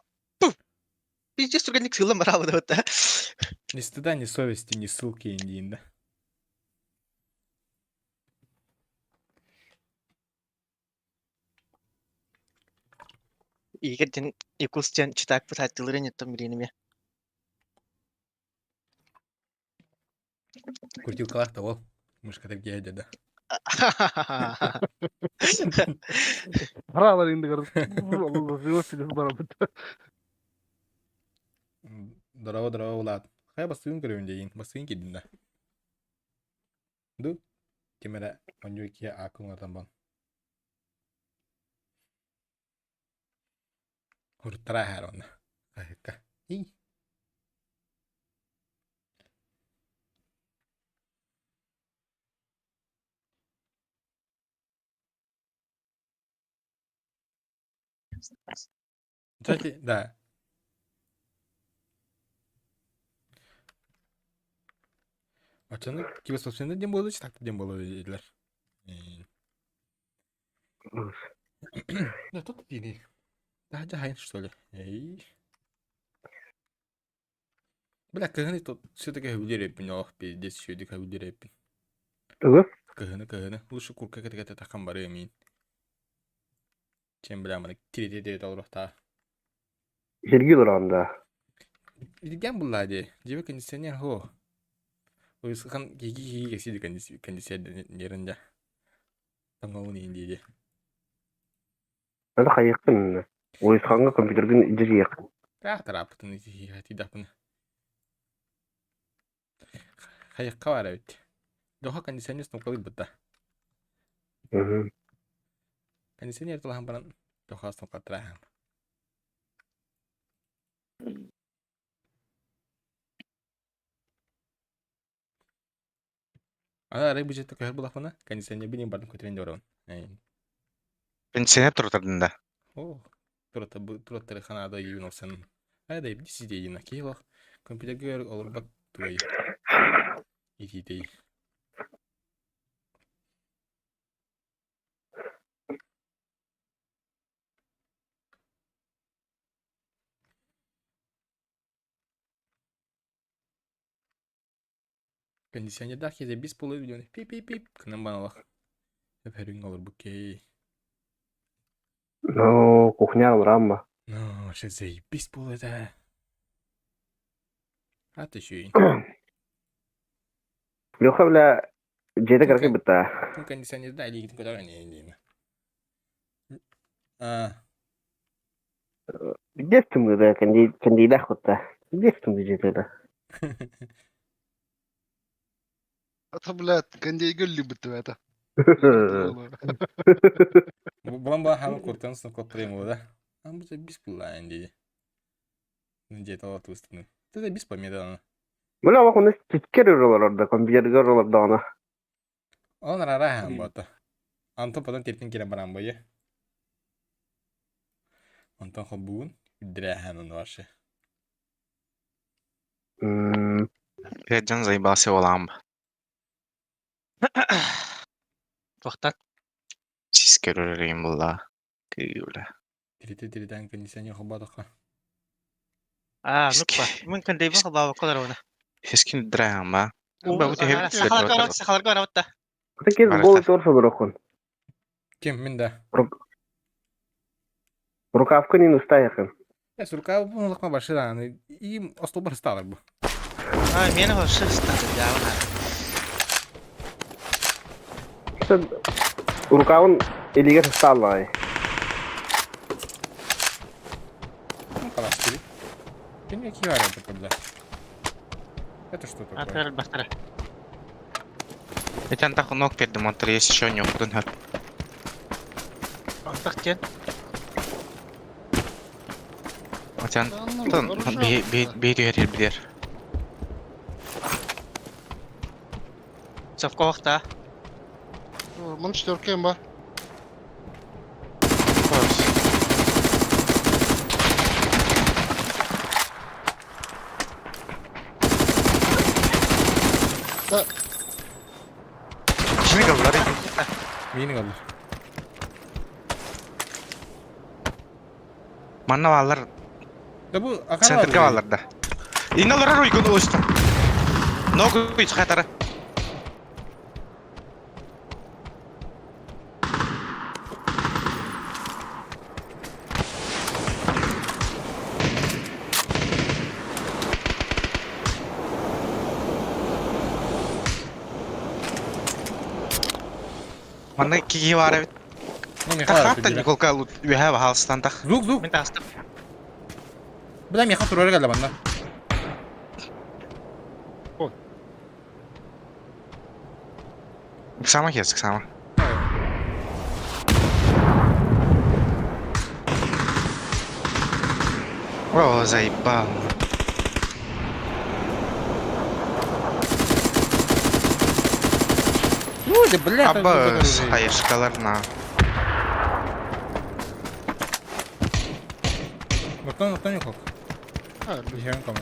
Biz de sürgenlik sığılım var abi da bitti. Ни стыда, ни совести, ни ссылки индийда. İyi ki ikuscan çıtak bu tatlıların yatım biriyim ya. Крутил калах того. Мышка так гейда, да. Paralar indi kardeş. Allah zıvı bana bitti. Здорово, Влад. Хай басын көрөйүн дейин. Басын кидинде. Ду. Кемере оньюки акыңардан бан. Хуртара хар онна. Хайка. И. Кстати, да. Açanı gibi sosyalinde dem boldu, tak dem boldu dediler. Да тут или. Да, да, что ли. Эй. Бля, каганы тут все-таки удерепин, ох, пиздец, все-таки удерепин. Ugh. Каганы. Лучше курка ката такан бары емин. Чем, бля, мана тире толрохта. Жерги duranda. Илген буллади. Жебе кондиционер хо. Уйсхан гиги кесиди кондиционеринде. Таңауын индиди. Hadi kayıktın. Oyuskanга kompüterden ileri yakın. Как тарапытын тидапын. Хаякка бар бит. Доха кондиционер снукалып бутта. Кондиционер тулахан баран доха снукатрахан. Ана рай бюджетті көйір бұлақпына, кондиционер бенен бардың көтерен дөрін. Пенсионер тұртадында. О, тұраттары қанада егін олсан. Айда ебді сидейін, кейлақ компьютер олар бак туай. Етейдей. Кондиционерда кезе 5,5 миллион. Пип-пип-пип. Кынан баналақ. Әпәрің олар бүкей. Ну, кухня рамма. Ну, ще заебись было, да. А ты еще и. Леха, бля, жеті кіркі бітті. Ну, кондиционерда әлегетін көтәрі не деймі. А, Дестім гыда, кандидат хотта. Дестім ғы жетеді. Это, блядь, кондей гөлли бітті это. бұлан ба хамы көрттен сынып көттірейм ол, да. А, бұл да 5 бұл айын дейді. Жеті алаты ұстыны. Ты да 5 по меданы. Бля, бak onu tikker oralarda, kompüterge oralarda ana. Onlar ara ham bota. Антон потом терпен келе барам бойы. Антон хоббуын үдірі ханын варшы. Педжан заебался оламба. Тоқтат. Сиське өререйін бұлла. Күйілі. Тирите кондиционер хоббадыққа. Нукпа. Мүмкін дейбі қылбауы қылар оны. Хескин драйған ба? Ба өте хеп Сақаларға ораватта. Kutu kez bol torsa bırakın. Кем, мен да. Rukavka nin usta yakın. Сурка бұны лақма башы да. И остыл бір сталар бұл. Мені осы ұстады дауына. İşte Rukavın eliger ıstarlar. Ну, қалас керек. Кенде ки бар это когда? Это что такое? Атырыл бақтыры. Этен так ног пердім, отыр ес еще не оқыдың әп. Артық кен. Отен бейді өрер білер. Совқа уақытта. Мұн четверкем бар. Кішіне қалдар екен. Мені қалды. Манна балар Да бұл ақан центрге баларда. Иналар ой күні өсті. Ногу үйтс қатары. Манна киги бар әбет. Тахатта Николка үхә бахалыстан тақ. Звук. Мен тағыстым. Бұда меха тұрары қалды банда. Сама хесік, сама. О, заебал. Ну, да, бля. Абба, қайышқаларына. Noktan yok. Hayır. Bir şey yok ama.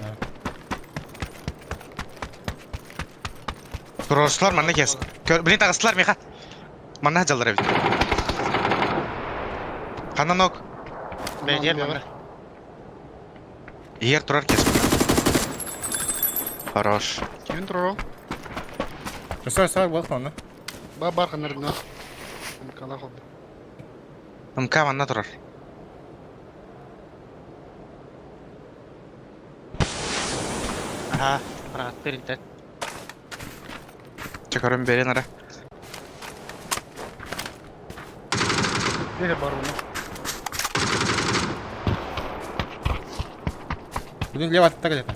Kuruluşlar manna kes. Beni tağıstılar Miha. Manna hacalar evi. Kandan ok. Beyler bana. Yer turar kes. Хорош. Kimin durur o? Sağ bak onu. Bar nerede? Kala oldu. МК манна турар. Aha. Rahat birinden. Çekarım beri nara. Nereye bar bunu? Bugün levat takacak.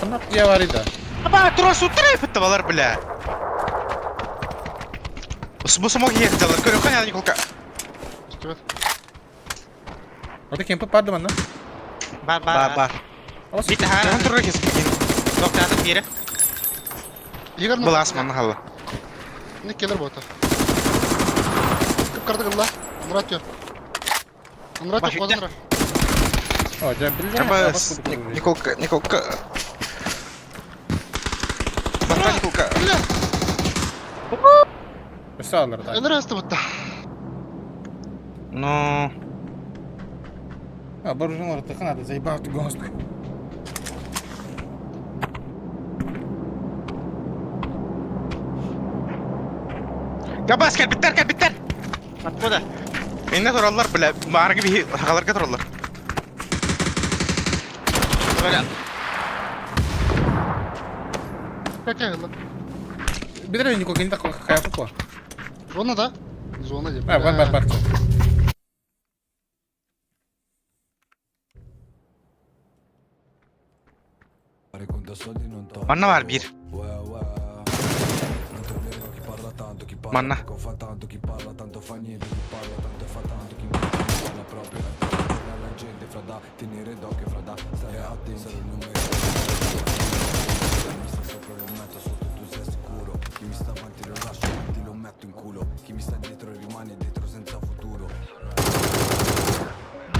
Kenapa dia warida? Aba турар суттар епетті балар бля. Bu smog yer hacalar. Körüm kan yani kolka. İşte Orada camper pardı mana? Bar. Awas. Bir tane. Jangan turun kes. Noktasız biri. Yigar mı? Belas manna halla. Ne gelir bu ata? Kıpkardı kılla. Murat yok. Murat Baş yok. üstte. Murat. Oh, jangan beli. Coba Nikolka. Bangka Nikolka. Besar lah. Eller hastı bu da. No. Ah, baru dengar tekan ada saya bawa tu ghost. Gabas gel bitter. Bak bu da. Inne turarlar bля. Mağara gibi hakalarga turarlar. Böyle. Kaçak yıllar. Bir de ni kok ini tak kayak apa? Zona da. Zona diyor. Ah, bar. Manna var bir. Manna.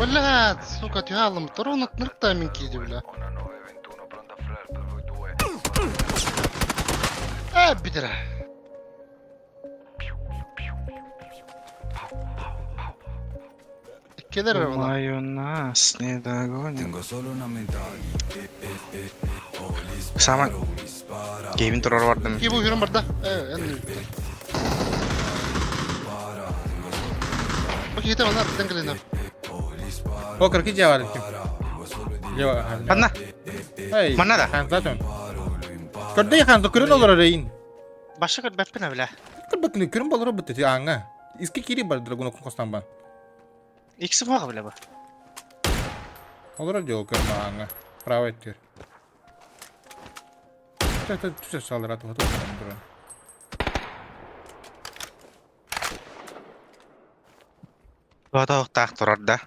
Блядь, сука, тягало. Торона книркта мінкіді, бля. Бідера. Кедер вона. Маю нас не догоним. Sama Game'in turarı vardı mı? Ki bu ürün burada. Evet, en iyi. Bak yeter onlar, dengeli ne? Oh, kerja jawab itu. Jawab. Manna. Hey. Mana dah? Kan zaten. Kerja ya kan tu keren olur arayin. Başka bir bepine bile. Kan bakın keren balır bu teti anga. Iski kiri bar dragon okun kostamban. İkisi var bile bu. Olur aja keren anga. Prawa itu. Kita salah ratu hatu kan. Bu da oktaq turar da.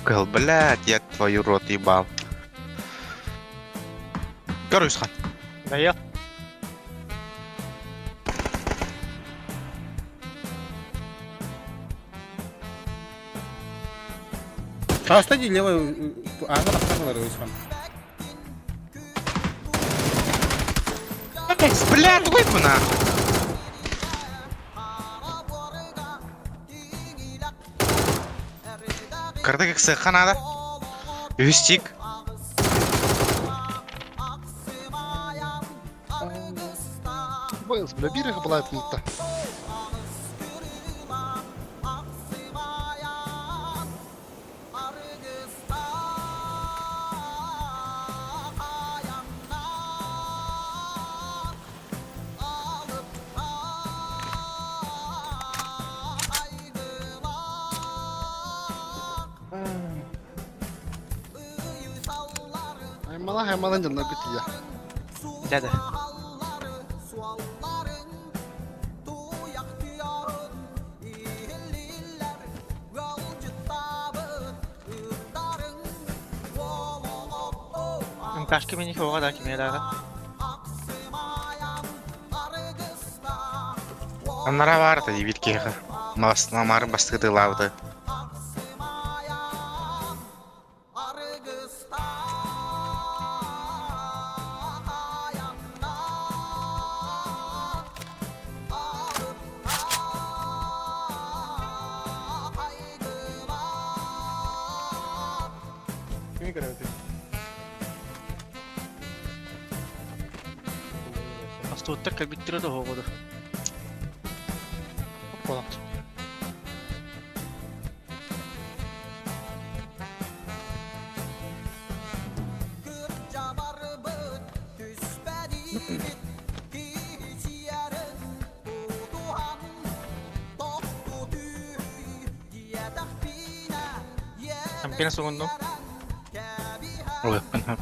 Кал, блядь, я твою рот ебал. Короче, хан. Ve yok. Hasta di lewa anga tak var Osman. Блядь, выйду на. Кырды кексе ханада. Үстик. Bayız bile bir yere bulay yapmakta. Hem malan canına bitti ya. Dede. Kaçkı minik o kadar kimeye daha. Onlara vardı yibirkeği. Mamarın bastığı dılavdı. Kimi görev ediyor? Aslında ottak bittiriyor da hovodu. Hoppalat. Hampir segundo. Uy, ben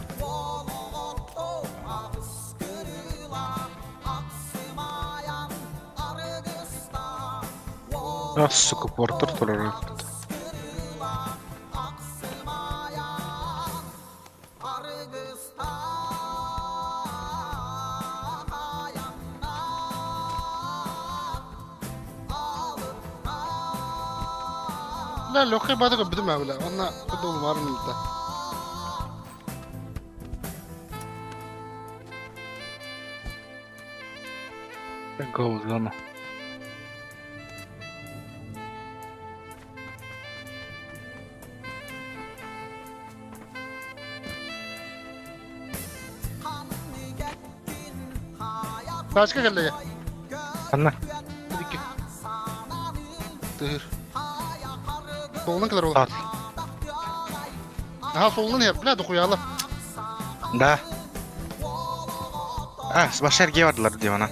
Ah, сука, квартир турары. لا لو خير بعد بدو ما ولا انا بدو مارن انت Go, зона. Başka geldi. Anla. Hadi Tıhır. Soluna kadar olur. Al. Aha solunu yap. Ne dokuyalım. Da. Ah, başka erkeği vardılar diyor ona.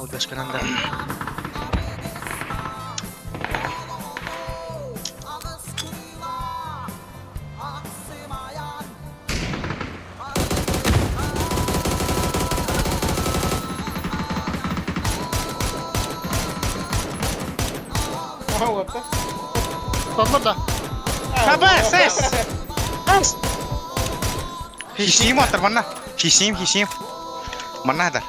O başkanan da. Aha what the? Sallar da. Kabar ses. Hişim otur bana. Hişim. Mana da.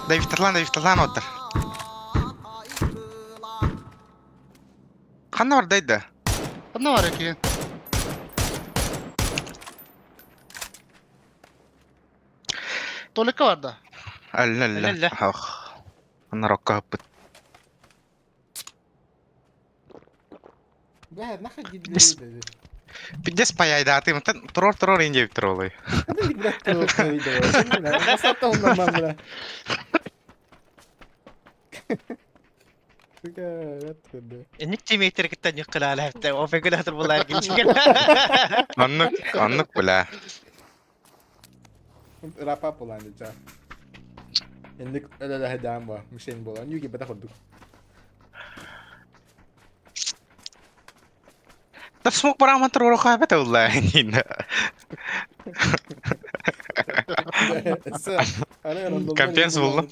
Da iftarlan otur. Kanna oradaydı. Ne var ki? Tolika var da. Allah. Ah. Ana rokka hıppıt. Ya ne kadar gidiyor Biz- dedi. Bir des payaydı atayım. Turor ince bir tur oluyor. Kadın bir bırak da olsun video. Nasıl hatta ondan ben bırak. Evet dedi. Enik teammate'leri kitten yok kala hatta. O fekul hatır bunlar gelişken. Anlık bile. Wrap up olan diyeceğim. Şimdi öyle hediyem var. Müşeyin bu olan. Yugi beda kurduk. Terus smoke parang man tururo ka ba tawla hindi na. Kampiyon buldum.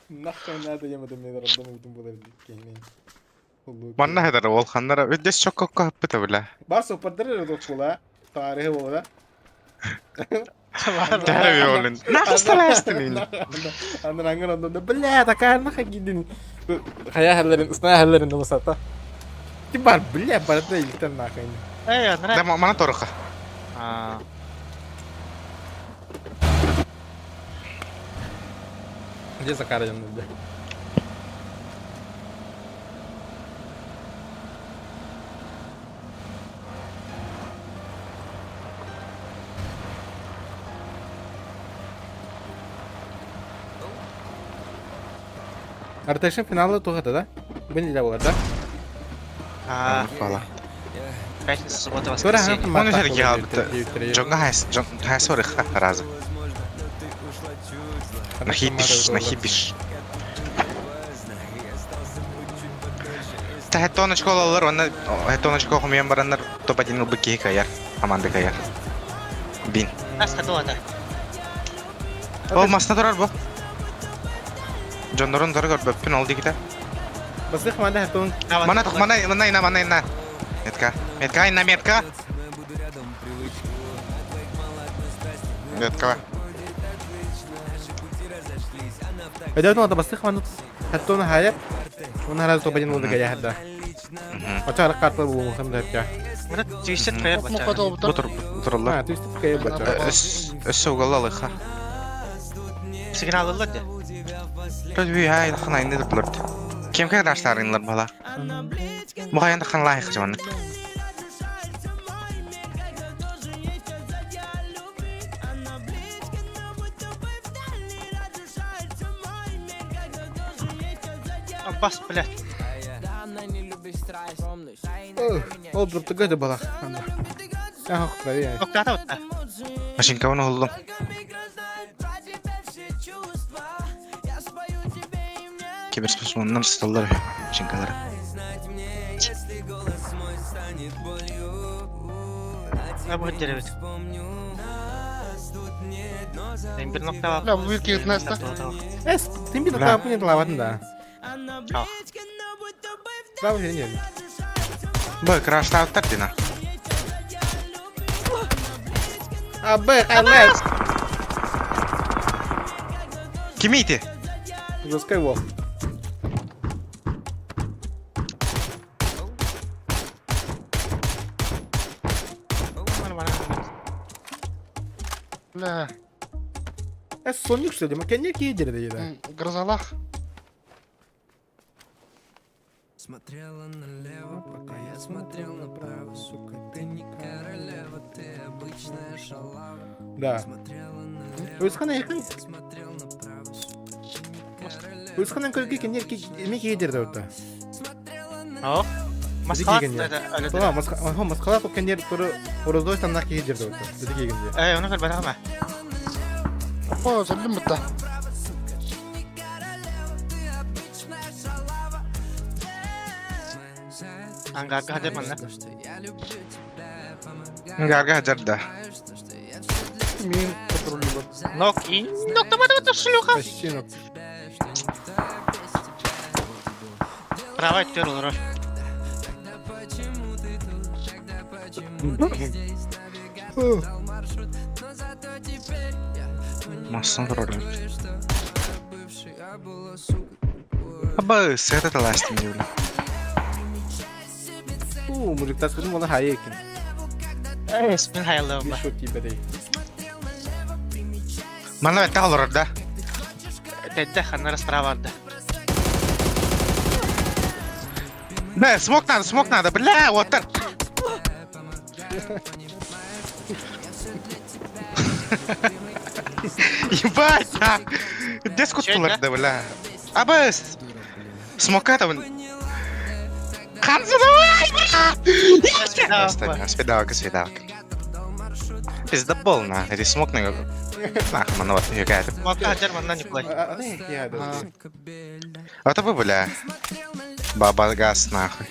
Nakka nerede yemedim ne random bütün bu devlet. Manna hedara volkanlara ve des çok kokka hıppı tawla. Bar sohbetleri de dokula. Tarihi ola. Dahil yolun. Nakasta lastin. Andan angin ondan bela takar nakka gidin. Kaya hallerin ısnaya hallerin de masata. Ki bar bela barada ilkten nakka ini. Eh, nara. Da mana turu ka? Ah. Dia sekarang yang udah. Arkadaşlar finalda tokadı da. Beni de bu arada. Ah, Fala. kaçın sesuatu was Sonra kasi. hem Onu sergi aldı. Jonga has sorry ka razı. Nahibis. Ta hetona школалар, онна hetona школа хумян бараннар топатин убыки каяр. Аманды каяр. Бин. As katu ata. Ол масна турар бу. Жондорун дары көрбөппүн ол дигите. Басых манда хатон. Mana ina. Метка ina метка. Метка. Эдәт нуата басых манда хатон хая. Уна раз тобадин булды гая хадда. Ачарык картлар бу мөхәм дәпкә. Мына түйсет кая Мукка бача. да бутыр. Бутырлар. Ха, түстеп кая бача. Өссө угаллалыха. Сигнал алды да. Төзби хай хана инде диплер. Кем кайдашлар инлар бала. Мухаянда хан лайх жон. Бас, блядь. Ол дұртты көйді бала. Ага, құтпайды. Октата отта. Машинка оны олдым. Киберспортсменнар сталлар машинкалары. Абу хәддеребез. Мен bir nokta var. Бля, бу бир кегет näste. Эс, тим бит тапы не лаватын да. Ах. Лава не. Бай крашта аттардина. Абе, халет. Кимити? Жесткой вол. Бля, Эс, сон yükseliyor. Makineye giydirdi yine. грозалах. Смотрела налево, пока я смотрел направо. Сука, ты не королева, ты обычная шалава. Да. Смотрела налево, Özkan'a yakın. смотрел направо. Сука, ты не королева. Özkan'ın kölge ne giydirdi orada. Ах. Bizi Маскалат giygen ya. да öyle. Tamam, maskala top kendi turu orozdoj tannak giydirdi orada. Bizi giygen diye. Onu gör bana. О, забим бутта. Anga hadi bana. Гарга жарда. Min kontrolü var. Nok in. Nokta bana da шлюха. Почти. Права иттер olur. Массан роль. Аба, сета таластым юля. Muzik tasvirim ona hayal ekin. İsmin hayallığım Bir var. şok gibi değil. Mana betta olur da. Dedde hanlara sıra vardı. Ne, smoke nada. Bля, otur. Ебать, а! Где скутулар да, бля? Абыс! Смока-то вон... Хамза, давай, бля! Спидалка. Пиздобол, на. Эти смок на... Нахуй, мана, вот, югает. Mokka hacer bana Nikolay. Aa, ne ya da. Вот это, бля. Баба газ, нахуй.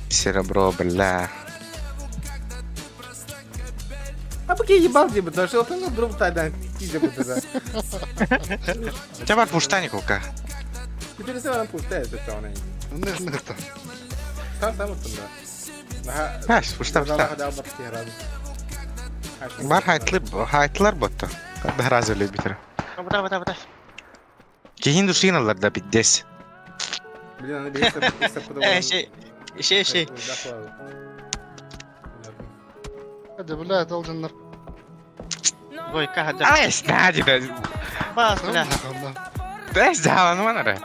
Серебро, бля. А поки ебал тебе, потому что он друг тогда кизе будет за. У тебя бар пуштаниковка. Теперь все нам пустая это что она. Не знаю. Там вот туда. Ha, пушта. Бар хайтлар ботто. Када разы любитер. Быда. Кейін душиналар да биддес. Блин, она бесит. Şey. Hadi bля, должен. Goyka hacer. Ай, снади да. Bas bile. Да, жалан манара.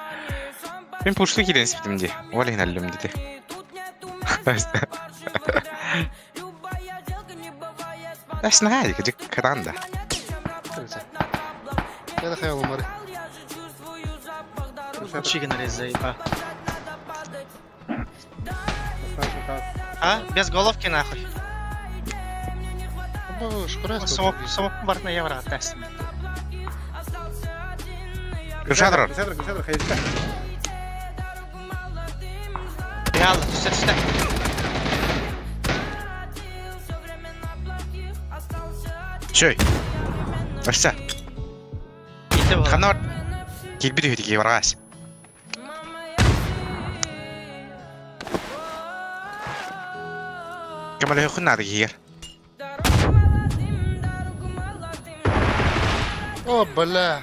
Мен пушту киден сиптимди. Олин аллым диди. Снади, кадик каданда. Я да хаялы мари. Чиган резаеба. А? Без головки нахуй. Бу, шкурас. Самок бар на евро тест. Кышадрор. Кышадр, хайдка. Реально, üstte. Чой. Ашса. Gitti bu. Ханар. Килби дөйт ки баргас. Кемале хуннады кигер. О, бля.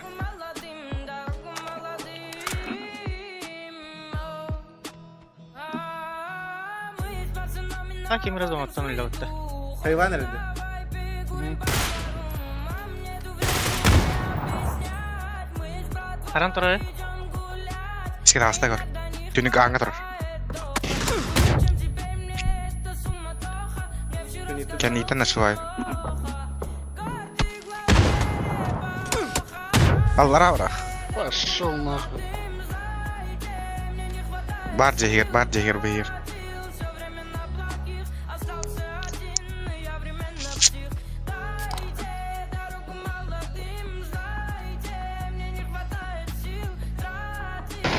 Sanki biraz unuttum öyle oldu. Hayvan nerede? Karan turayı. Иске таста көр. Түнүк аңга турар. Кенитен началай. Аллара бра. Пошел нахуй. Бар жегер бейер.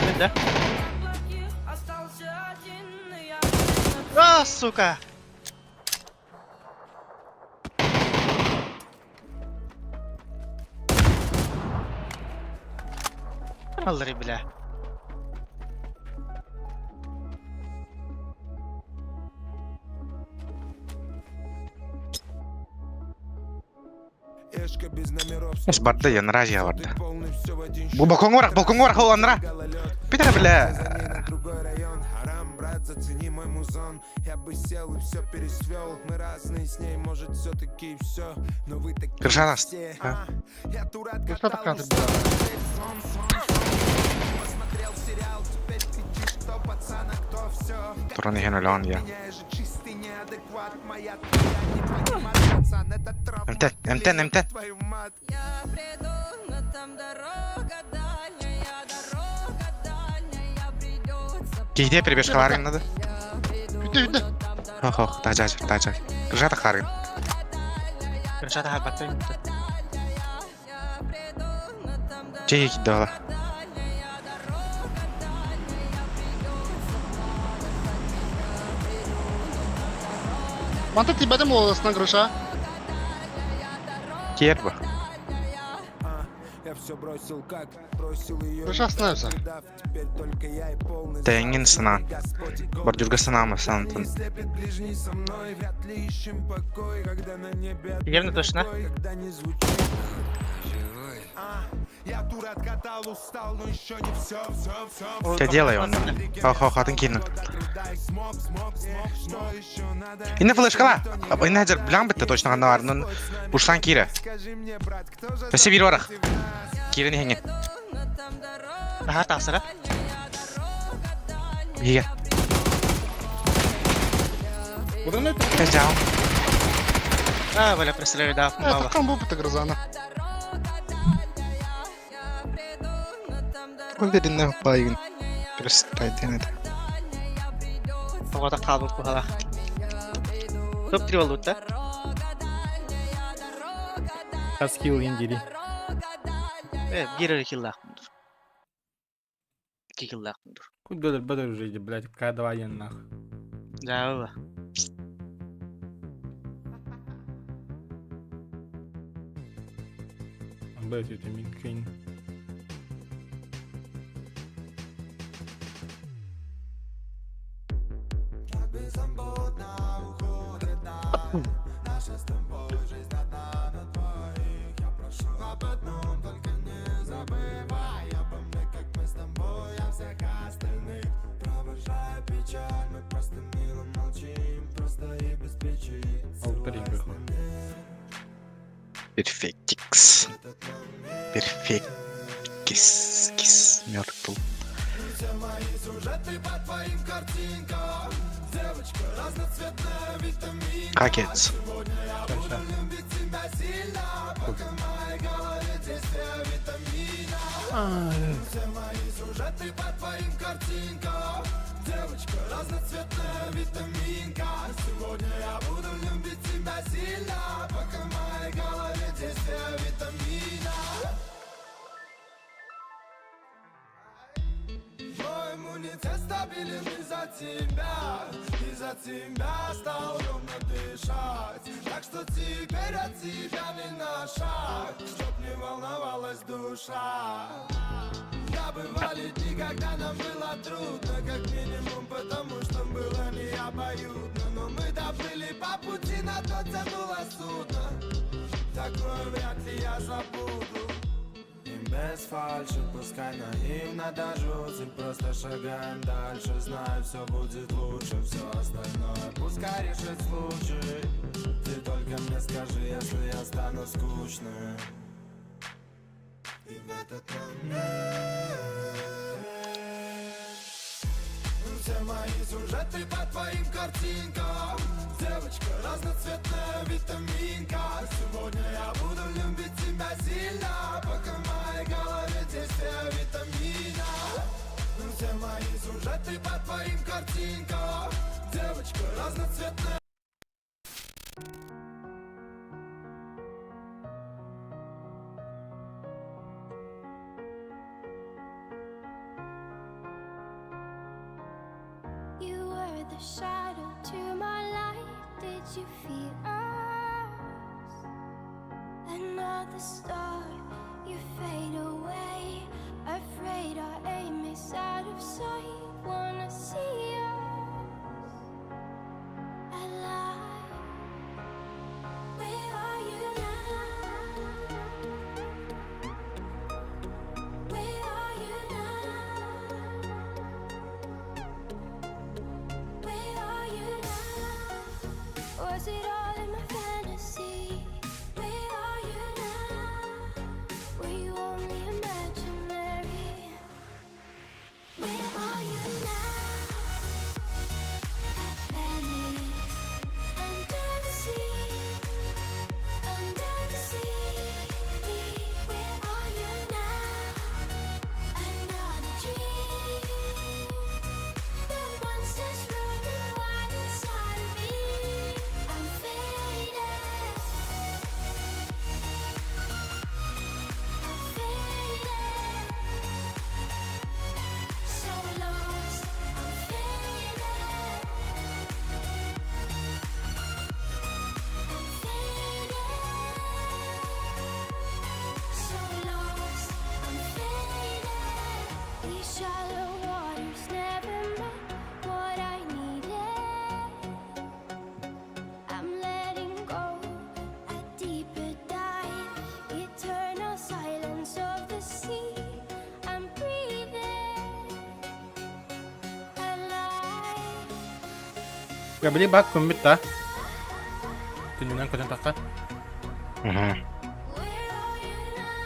Nerede? Ah, сука! Аллари, бля. Эш барды, я разия барды. Бу балконга барах, холландыра. Питер, бля. Зацени мой музон. Я бы сел и все пересвел. Мы разные с ней, может все-таки все. Но вы такие Крыша нас. все. А? Я дурак, Ну что такая ты, бля? посмотрел сериал. Теперь кричишь, кто пацан, а кто все. Туран еген өлі он, я. Я же чистый неадекват. Моя твоя не понимает, пацан. Это травма. МТ. Твою мать. Я приду, но там дорога дальняя, придется. Кейде перебежка ларген надо. Видно. Ох, тажаж. Крыша так ларген. Крыша да хабаттай. Чеги киддала. Манта тебя дем ловилась крыша. Керба. Я все бросил, как бросил ее. Крыша остановится. Теперь только я и полный. Тәңін сына. Бордюрга сынамы санытын. Слепит ближний со мной, вряд ли ищем покой, когда на небе Верно, точно. когда не звучит. Я тур откатал, устал, но еще не все. Что делай он? Ох, атын кинут. Инна флешкала. Инна жер білан бітті точно ғанда бар. Нын бұшсан кире. Бәсе бір барақ. Кире не хенген. Ага, тасыра. Егер. Buradan ne? Кәз жауым. А, бля, представляю, да, Это мало. комбо это грозана. Уверенно байын. Перестайден это. Погода қалды bu hala. Top 3 oldu da. Kaskil indiri. Evet, 1 kill laqımdır. 2 kill laqımdır. Куда бадыр уже иди, блядь, К2 нах. Да, Блядь, это минкейн. Перфектикс. Перфектикс. Мертв. Какец. Мой иммунитет стабилен из-за тебя. Из-за тебя стал ровно дышать. Так что теперь от тебя не на шаг, чтоб не волновалась душа. Да, бывали дни, когда нам было трудно, как минимум, потому что было не обоюдно. Но мы добыли по фальши, пускай наивно даже ты просто шагаем дальше. Знаю, все будет лучше, все остальное пускай решит случай. Ты только мне скажи, если я стану скучным. И в этот момент все мои сюжеты по твоим картинкам. Девочка разноцветная витаминка. Сегодня я буду любить тебя сильно, пока в моей голове действие витамина. Все мои сюжеты по твоим картинкам. Девочка разноцветная. You were the shadow to my light. Did you feel us? Another star, you fade away. Afraid our aim is out of sight. Wanna see us alive. Where are you now? Where are you now? Where are you now? Was it all in my fantasy? Where are you now? Were you only imaginary? Where are you now? Venice, under the sea, under the sea. Where are you now? Another dream. The monsters running wild inside of me. I'm faded. I'm faded. So lost. I'm faded. I'm faded. So lost. I'm faded. These shallow waters never met what I needed. I'm letting go a deeper dive. Eternal silence of the sea. I'm breathing alive. Ya beli bak kumbit ta. Tunjunan ko takkan. Where are you now?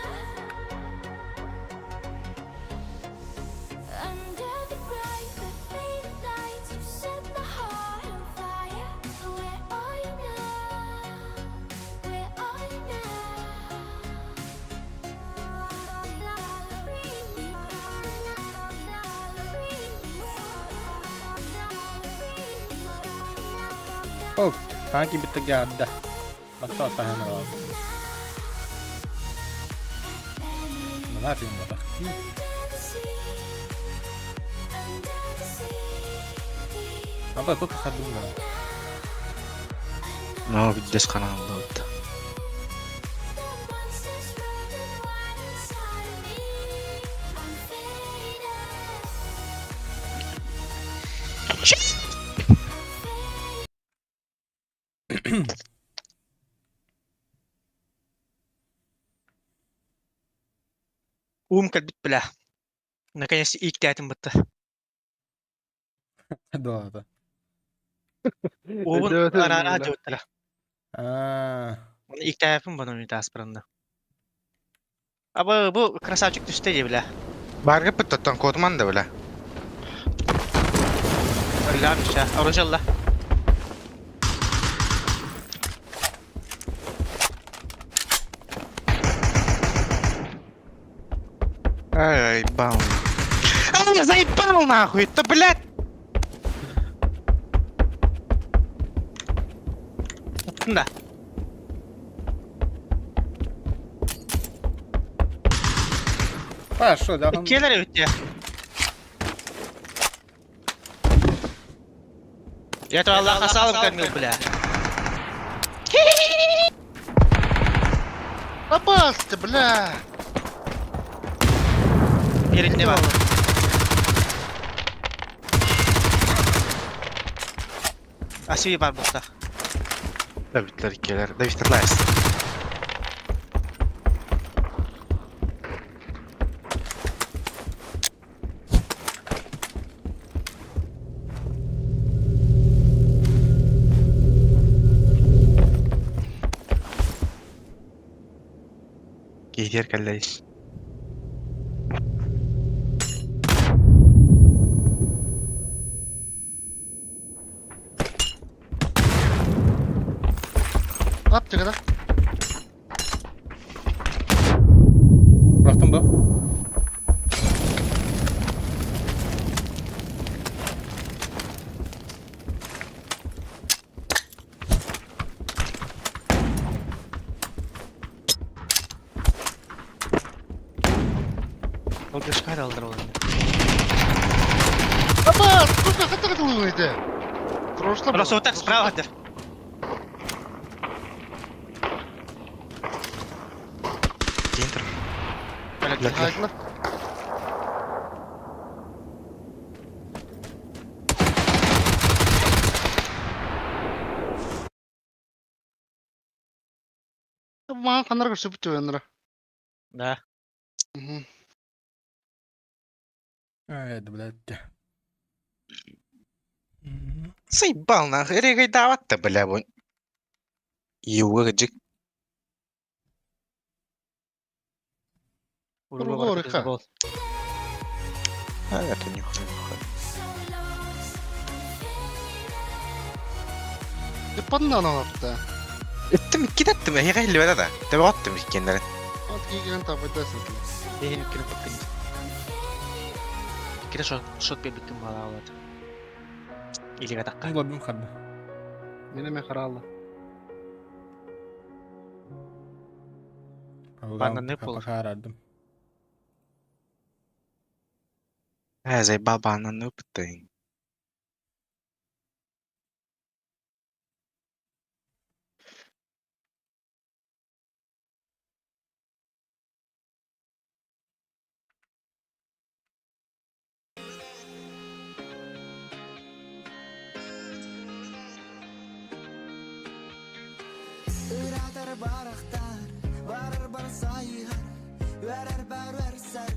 Under the bright but faded lights, you set my heart on fire. Where are you now? Where are you now? Oh, hangi bitagada. Magtatahan ako. Malapit yung batak. Apa ito kakadung na? No, videos ka nang load. Kalbit pala. Na kanya si ilk tätin battı. Doğru. Oğun Evet, evet, ara öyle. dövdüler. Onu ilk tätin bana onu tasparında. Ama bu krasavcık düştü diye bile. Barga pıttattan kodman da bile. Öyle abi ya. Oracalla. Ай, бал. А я заебал нахуй, это, блядь! Да. Хорошо, да. Келер öttü. Я то Аллаха салам кормил, бля. Попасться, бля! Yerinde var. Asibi var burada. Davidler ikeler. David Atlas. Kihir kelleyiz. Apteka da. Bıraktım da. O göz kaydı aldır oğlum. Опа! Сколько это? Прошло. Просто вот так справа отдыр. Keyin tur. Böyle dur. Hayırlı. Bana kanlar karşı bitiyor yanlara. Да. Evet блядь. Заебал нахуй. Регай дават-то, бля, вон. Юрджик. Vurma Vur, var. Rika. Bol. А это нихуя, нихуя. Yapmandan anlattı. Ettim, gidettim. Regay ilvede da. Tabi attım ikkenleri. At giyen tabi edersin ki. Değil kire bakın. Kire shot bir bitim bala oladı. İliğe dakika. Bu labim kaldı. Yine mi karalı? Benden ne bulur? Arardım. Ha, zaybal bana ne yaptın?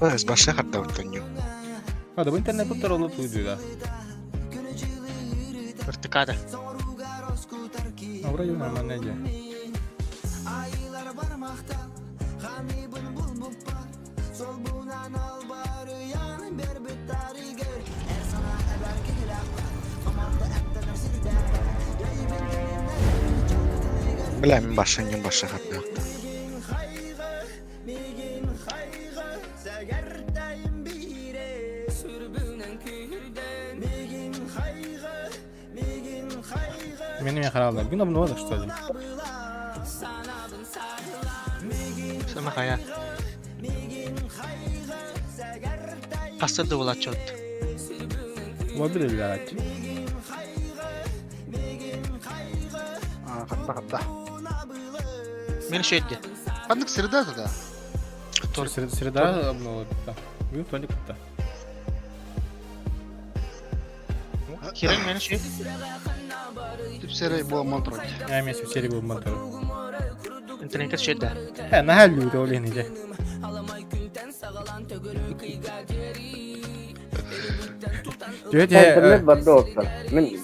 Bas, başla hatta ortanıyor. Hadi bu internet bu tarafı tuydu da. Irtıkada. Avra yun ama nece. Bilemin başlayın başla hatta yoktu. Benim yakarallar. Gün abone oldu işte. Sama kaya. Hasta da ulat çot. Olabilir bir araç. Hatta hatta. Beni şey etti. Kandık sırada da. Sırada abone oldu. Bugün tuvalet kutta. Kiren beni şey. Tip seri bu mantra. Yani mesela seri bu mantar. İnternete şey de. Ha ne hal yürüdü öyle nece. Cühet internet barda olsa. Men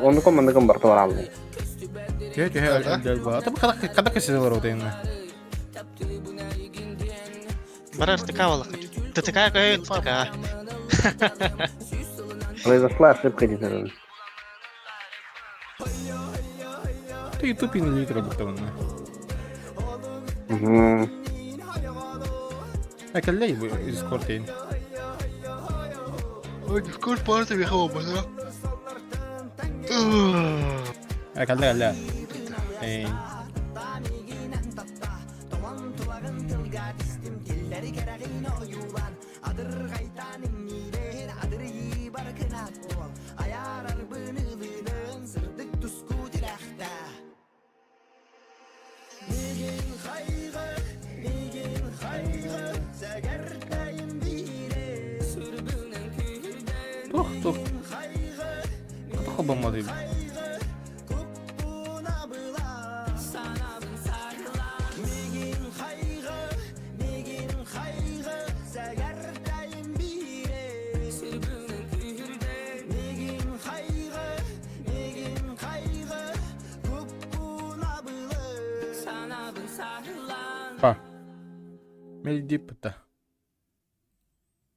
onu komandı barda var aldım. Cühet öyle var. Tabii kadar kesici var o değil mi? Bana ırtıka vallahi. Tıtıka kaya ırtıka. Произошла ошибка дизайнера. Ты YouTube in литра будто он. Угу. А коллеги bu Discord yayın. Oy Discord parası bir hava bana. Ha kaldı. Hey. Tuh. Kata kabamadı. Bak. Meldi pıta.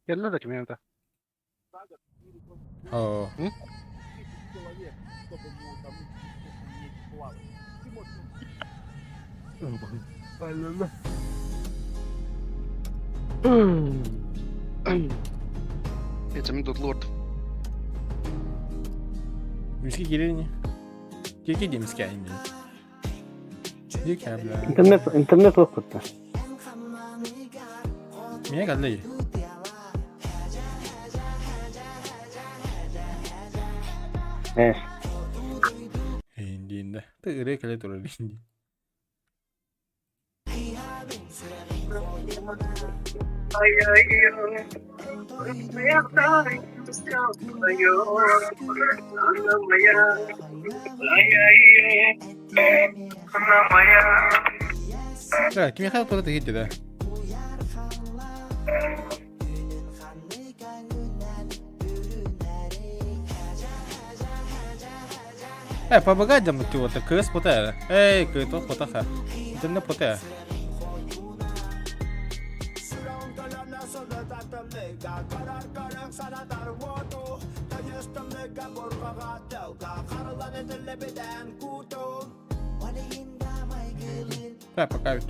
Geldi de kim yanında? Oo. Этим тут лорд. Miski gelir mi? Gel diye miski ayın dedi. Diyor ki abla. İnternet yok burada. Niye geldi ya? Evet. Indiğinde. Tığırı kale durur indi. Ya kim yakaladı orada gitti de. Papagay da mı tuvalete kız potaya? Kız to potaya. İnternet potaya. Papagay.